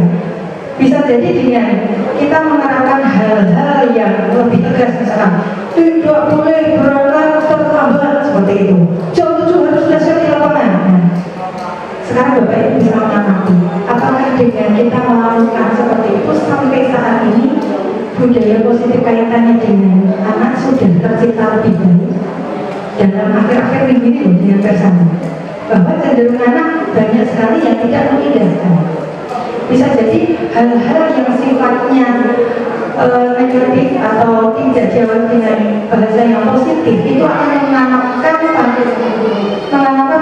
Bisa jadi dengan kita menerapkan hal-hal yang lebih tegas, misalkan tidak boleh berangkat terlambat seperti itu. Jam 7 harus sudah siap di lapangan. Nah, sekarang Bapak Ibu bisa mengamati apakah dengan kita melakukan seperti itu sampai saat ini budaya positif kaitannya dengan anak sudah tercipta lebih baik. Dalam akhir-akhir minggu ini loh dengan bersama bahwa cenderung anak banyak sekali yang tidak mengindahkan. Bisa jadi hal-hal yang sifatnya negatif atau tidak jawab dengan bahasa yang positif itu akan menanamkan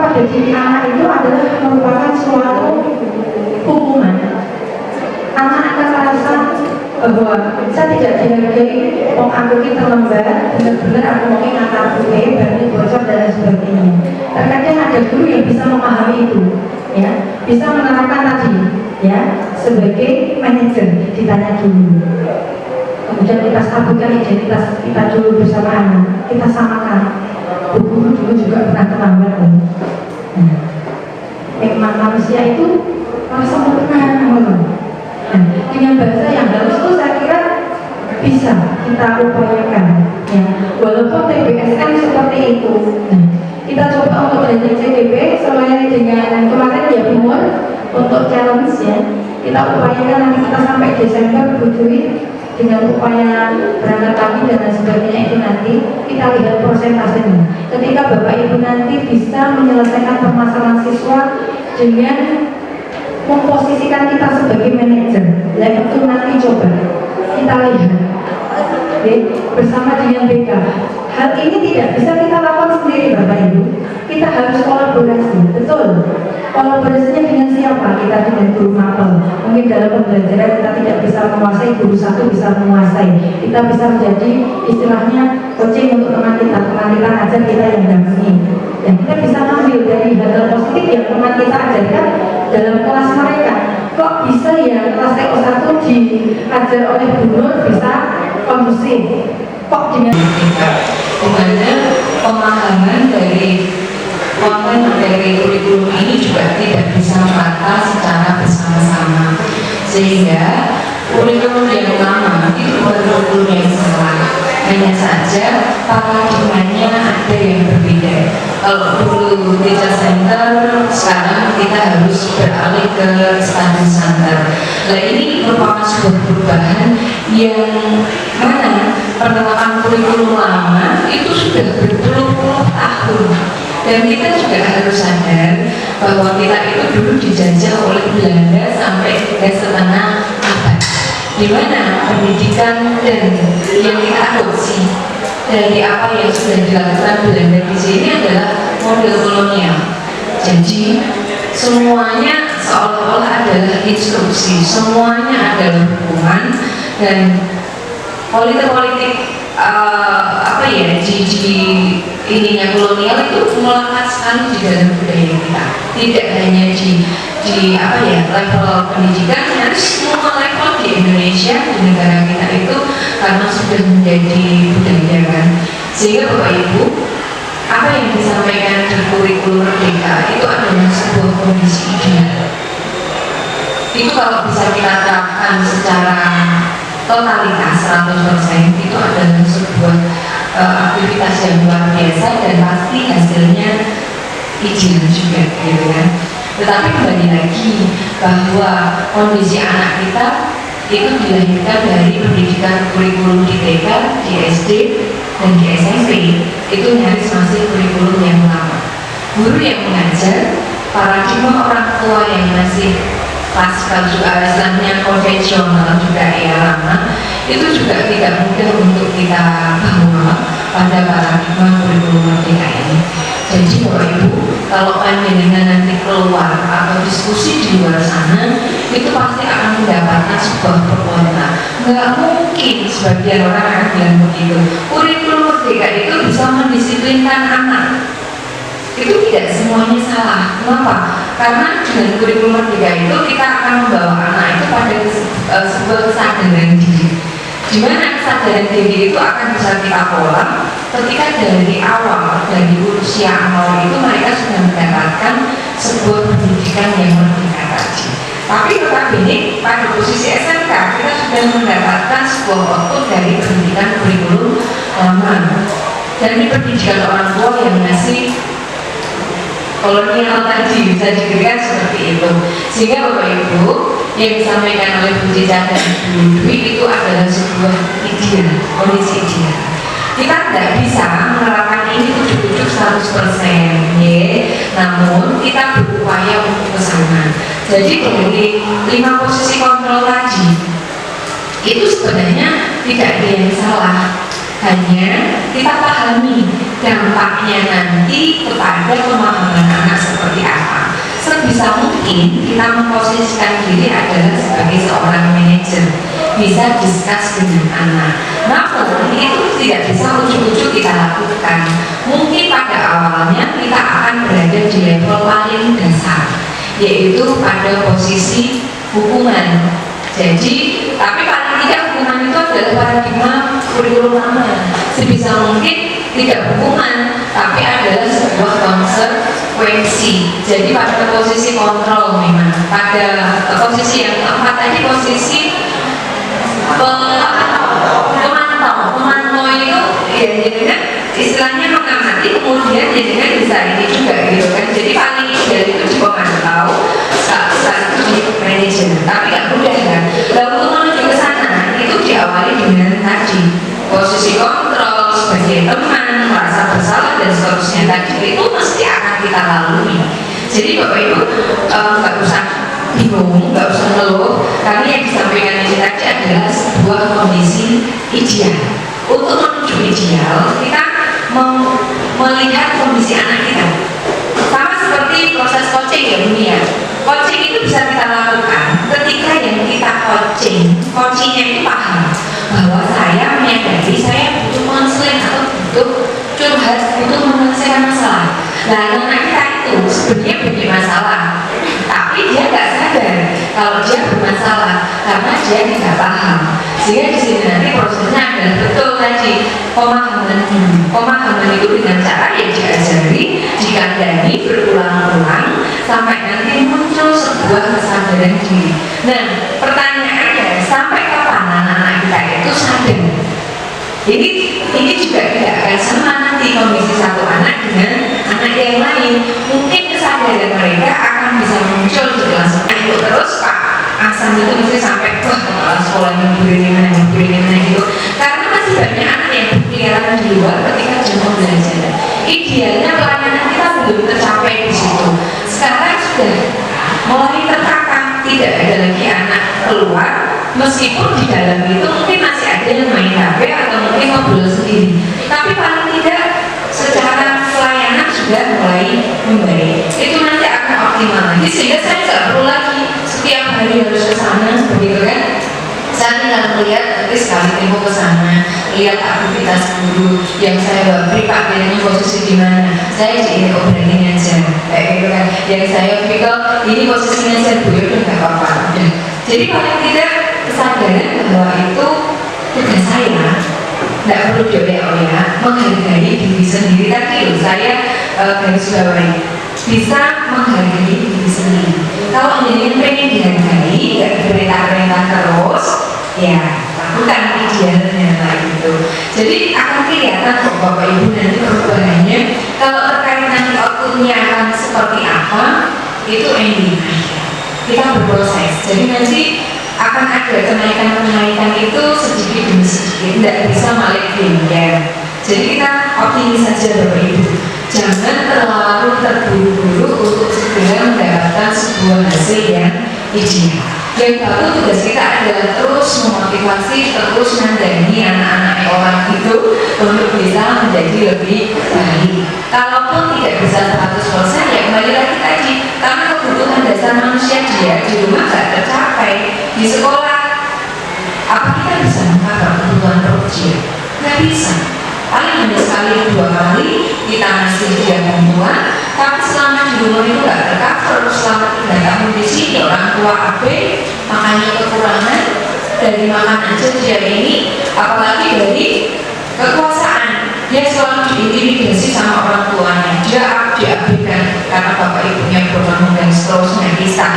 pada diri anak itu adalah merupakan suatu hukuman. Anak akan merasa bahwa saya tidak dihargai, aku ini terlambat, benar-benar aku mungkin antar gue, berarti bocor dan sebagainya. Terkadang ada guru yang bisa memahami itu, ya, bisa menerapkan tadi, ya, sebagai manajer ditanya dulu. Kemudian kita stabilkan identitas kita dulu bersama anak, kita samakan. Guru dulu juga pernah terlambat. Nah, memang manusia itu harus sempurna. Nah, dengan bahasa yang halus itu saya kira bisa kita upayakan, ya. Walaupun TBSM seperti itu, nah, kita coba untuk belajar CDP selain dengan kemarin ya umur untuk challenge, ya, kita upayakan nanti kita sampai Desember butuhin dengan upaya berangkat pagi dan lain sebagainya itu nanti kita lihat persentasenya. Ketika Bapak Ibu nanti bisa menyelesaikan permasalahan siswa dengan memposisikan kita sebagai manajer, dan itu nanti coba kita lihat, okay, bersama dengan BK. Hal ini tidak bisa kita lakukan sendiri Bapak Ibu. Kita harus kolaborasi, betul. Kolaborasinya dengan siapa? Kita dengan guru mapel. Mungkin dalam pembelajaran kita tidak bisa menguasai, guru satu bisa menguasai. Kita bisa menjadi istilahnya coaching untuk teman kita ngajar, kita yang dampingi. Dan kita bisa ambil dari hal positif yang teman kita ajarkan dalam kelas mereka. Kok bisa ya kelas TO1 diajar oleh guru bisa kondusif? Kok dengan dimana pemahaman dari konten materi kurikulum ini juga tidak bisa merata secara bersama-sama, sehingga kurikulum yang lama itu kurikulum yang salah. Hanya saja paradigmanya ada yang berbeda. Kalau dulu teacher center, sekarang kita harus beralih ke study center. Nah, ini merupakan sebuah perubahan yang mana penerapan kurikulum lama itu sudah berpuluh-puluh tahun. Dan kita juga harus sadar bahwa kita itu dulu dijajah oleh Belanda sampai 3,5 abad, di mana pendidikan dan yang kita adopsi dari apa yang sudah dilakukan Belanda di sini adalah model kolonial. Jadi semuanya seolah-olah adalah instruksi, semuanya adalah hukuman, dan politik-politik di ininya kolonial itu melekat sekali di dalam budaya kita. Tidak hanya di level pendidikan, harus semua level di Indonesia, di negara kita itu karena sudah menjadi budaya kan. Sehingga Bapak Ibu, apa yang disampaikan di kurikulum Merdeka itu adalah sebuah kondisi ideal. Itu kalau bisa kita terapkan secara totalitas 100%, itu adalah sebuah aktivitas yang luar biasa dan pasti hasilnya ideal juga, gitu kan. Tetapi kembali lagi bahwa kondisi anak kita itu dilahirkan dari pendidikan kurikulum di TK, di SD, dan di SMP. Itu nyaris masih kurikulum yang lama. Guru yang mengajar, paradigma orang tua yang masih klasikal juga, istilahnya konvensional juga ya lama, itu juga tidak mudah untuk kita bawa pada paradigma kurikulum Merdeka ini. Jadi Bapak Ibu, kalau panjenengan nanti keluar atau diskusi di luar sana, itu pasti akan mendapatkan sebuah perkuatan. Nggak mungkin sebagian orang akan bilang begitu, kurikulum Merdeka itu bisa mendisiplinkan anak. Itu tidak semuanya salah. Kenapa? Karena dengan kurikulum merdeka itu kita akan membawa anak itu pada sebuah kesadaran diri, di mana kesadaran diri itu akan bisa kita pola ketika dari awal, dari usia awal itu mereka sudah mendapatkan sebuah pendidikan yang merdeka tadi. Tapi notabene pada posisi SMK kita sudah mendapatkan sebuah output dari pendidikan kurikulum lama, dari pendidikan orang tua yang masih kolonial tadi, bisa dikatakan seperti itu. Sehingga Bapak Ibu yang disampaikan oleh Bu Cica dan Bu Dwi itu adalah sebuah ideal, kondisi ideal. Kita tidak bisa menerapkan ini ujuk-ujuk 100%, namun kita berupaya untuk ke sana. Jadi dari 5 posisi kontrol tadi itu sebenarnya tidak ada yang salah, hanya kita pahami dampaknya nanti kepada pemahaman anak seperti apa. Sebisa mungkin kita memposisikan diri adalah sebagai seorang manajer, bisa discuss dengan anak. Namun itu tidak bisa ujuk-ujuk kita lakukan. Mungkin pada awalnya kita akan berada di level paling dasar, yaitu pada posisi hukuman. Jadi, tapi paling tidak hukuman itu adalah paradigma kurikulum lama. Sebisa mungkin tidak hukuman, tapi adalah sebuah konsekuensi. Jadi pada posisi kontrol memang. Pada posisi yang keempat tadi posisi pemantau itu ya jadinya istilahnya mengamati, kemudian jadinya bisa ini juga gitu kan. Jadi paling ideal itu di pemantau, sekaligus di manajer. Tapi nggak mudah kan. Lalu untuk menuju ke sana itu diawali dengan tadi posisi kontrol sebagai teman, merasa bersalah dan seterusnya tadi itu mesti akan kita lalui. Jadi Bapak Ibu nggak usah bingung, nggak usah ngeluh, karena yang disampaikan ini tadi adalah sebuah kondisi ideal. Untuk menuju ideal, kita melihat kondisi anak kita. Sama seperti proses coaching ya Bu ya. Coaching itu bisa kita lakukan ketika yang kita coachingnya itu paham bahwa saya menyadari saya butuh konseling atau butuh curhat, butuh menyelesaikan masalah. Nah, anak kita itu sebenarnya punya masalah, tapi dia nggak sadar kalau dia bermasalah karena dia tidak paham. Sehingga di sini nanti prosesnya adalah betul tadi pemahaman dulu. Pemahaman itu dengan cara yang diajari, dikandani berulang-ulang sampai nanti muncul sebuah kesadaran diri. Nah, pertanyaannya sampai kapan anak-anak kita itu sadar? Ini juga tidak akan sama nanti kondisi satu anak dengan anak yang lain. Mungkin kesadaran mereka akan bisa muncul di kelas 10 terus Pak Asam itu mesti sampai wah sekolahnya begini gitu. Karena masih banyak anak yang berkeliaran di luar ketika jam pembelajaran. Idealnya pelayanan kita belum tercapai di situ. Sekarang sudah mulai tertata, tidak ada lagi anak keluar. Meskipun di dalam itu mungkin masih ada yang main HP atau mungkin ngobrol sendiri, tapi paling tidak secara pelayanan sudah mulai membaik. Itu nanti akan optimal lagi sehingga saya tidak perlu lagi setiap hari harus ke sana begitu kan. Saya tinggal melihat nanti sekali tempo ke sana, lihat aktivitas guru yang saya beri pakaiannya posisi di mana. Saya jadi berani aja kayak gitu kan. Yang saya pikir ini posisinya saya Bu udah nggak apa-apa. Jadi paling tidak kesadaran bahwa itu tugas saya, tidak perlu dioyak-oyak, menghargai diri sendiri. Tadi loh saya garis bawahi bisa menghargai diri sendiri. Kalau menjadi pengen dihargai, nggak diperintah-perintah terus, ya lakukan idealnya lah gitu. Jadi akan kelihatan kok Bapak Ibu nanti perubahannya. Kalau terkait nanti outputnya akan seperti apa, itu ending aja. Kita berproses. Jadi nanti akan ada kenaikan-kenaikan itu sedikit demi sedikit, tidak bisa malik linear. Jadi kita optimis saja Bapak Ibu, jangan terlalu terburu-buru untuk segera mendapatkan sebuah hasil yang ideal. Yang satu tugas kita adalah terus memotivasi, terus mandani anak-anak orang itu untuk bisa menjadi lebih baik. Kalaupun tidak bisa 100%, ya kembali lagi tadi, karena kebutuhan dasar manusia dia di rumah tidak tercapai, di sekolah apa kita bisa mengcover kebutuhan perut dia? Nggak bisa. Paling hanya sekali 2 kali kita ngasih dia bantuan, tapi selama di rumah itu nggak tercover, selama ketua AB, makanya kekurangan dari makan aja dia ini, apalagi dari kekuasaan. Dia selalu diintimidasi sama orang tuanya, dia diabaikan karena bapak ibunya berbangun dan seterusnya kisah.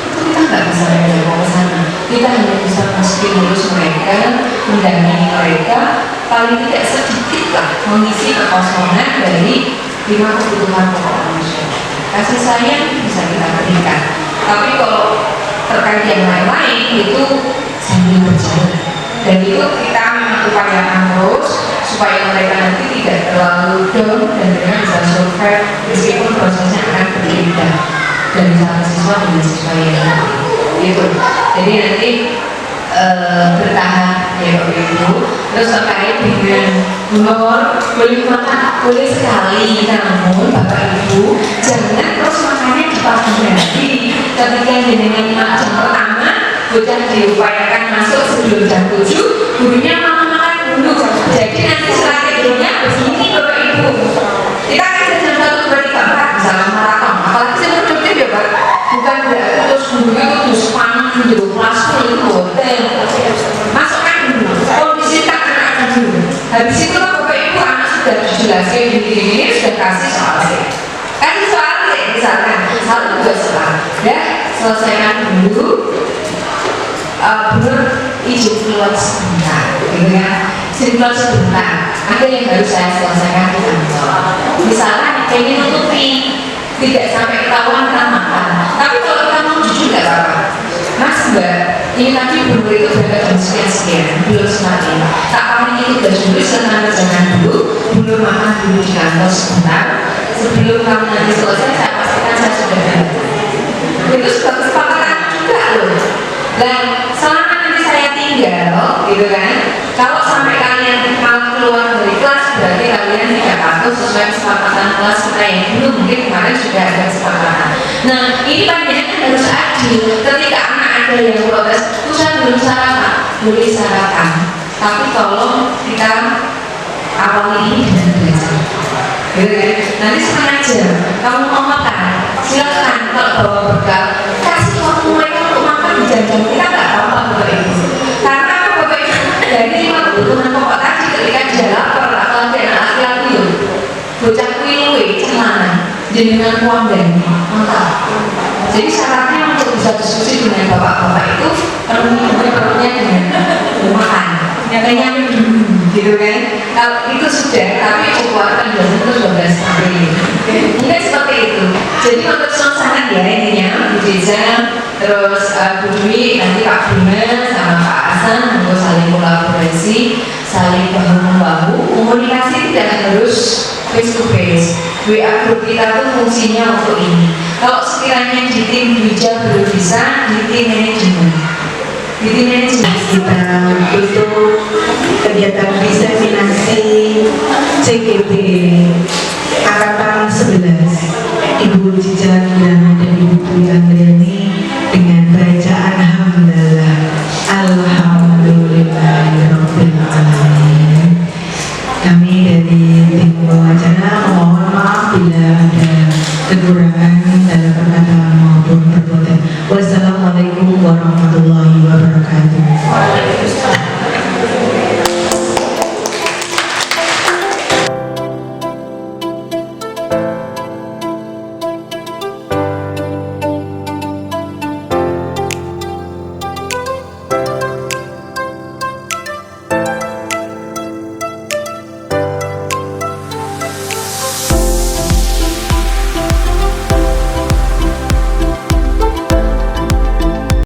Itu kita nggak bisa menjawab ke sana. Kita hanya bisa menstimulus mereka, mendampingi mereka, paling tidak sedikit lah mengisi kekosongan dari 5 kebutuhan pokok manusia. Kasih sayang bisa kita berikan, tapi kalau terkait yang lain-lain itu sambil berjalan. Dan itu kita memang upayakan terus supaya mereka nanti tidak terlalu down dan mereka bisa survive meskipun prosesnya akan berbeda dari satu siswa dengan siswa yang lain. Gitu. Jadi nanti bertahan ya Bapak Ibu. Terus terkait dengan honor, boleh sekali, namun Bapak Ibu jangan terus makannya di pagi hari. Ketika jenengan 5 jam pertama bocah diupayakan masuk sebelum jam 7, gurunya makan dulu. Jadi nanti strateginya begini Bapak Ibu. Kita kasih jam 1, 2, 3, 4 misalnya maraton. Apalagi saya produktif ya Pak. Bukan berarti terus gurunya itu terus panas di kelas itu hotel. Masukkan dulu. Kondisi tak kena dulu. Habis itu Bapak Ibu anak sudah dijelaskan ini sudah kasih soal sih. Kasih soal sih misalkan 1, 2 soal. Ya selesaikan dulu. Benar izin keluar sebentar, gitu ya. Izin keluar sebentar. Ada yang harus saya selesaikan di kantor. Misalkan pengen nutupi, tidak sampai ketahuan kita makan. Tapi kalau kita mau jujur nggak apa-apa. Mas Mbak, ini tadi buru itu berangkat jam sekian, belum semakin. Tak paling itu udah dulu, senang jangan dulu. Belum makan dulu di kantor sebentar. Sebelum kamu nanti selesai, saya pastikan saya sudah berangkat. Itu sudah kesepakatan juga loh. Dan selama nanti saya tinggal, gitu kan, kalau sampai kalian malah keluar dari kelas, berarti kalian tidak patuh sesuai kesepakatan kelas kita yang dulu mungkin kemarin sudah ada kesepakatan. Nah, ini panjenengan harus adil. Ketika anak ada yang protes, saya belum sarapan, boleh sarapan. Tapi tolong kita awali ini dengan belajar. Gitu kan? Nanti setengah jam, kamu mau makan, silakan. Kalau bawa bekal, kasih waktu mereka untuk makan di jam-jam kita nggak apa-apa Bapak Ibu. Karena apa Bapak Ibu? Dari 5 kebutuhan pokok tadi ketika dia lapar, apalagi anak laki-laki loh, bocah kuilui, celana, jenengan kuam dan mantap. Jadi syaratnya untuk bisa diskusi dengan bapak-bapak itu perlunya dengan makan, kenyang dulu, gitu kan? Kalau itu sudah, tapi ukuran biasanya itu 12 hari. Mungkin seperti itu. Jadi untuk suasana ya intinya Bu Deza, terus Bu Dwi, nanti Pak Bima sama Pak Hasan untuk saling kolaborasi, saling bahu-membahu. Komunikasi tidak harus face to face. WA group kita tuh fungsinya untuk ini. Kalau sekiranya di tim Dwija belum bisa, di tim manajemen. Di tim manajemen kita untuk kegiatan diseminasi CGP Angkatan 11 Ibu Cica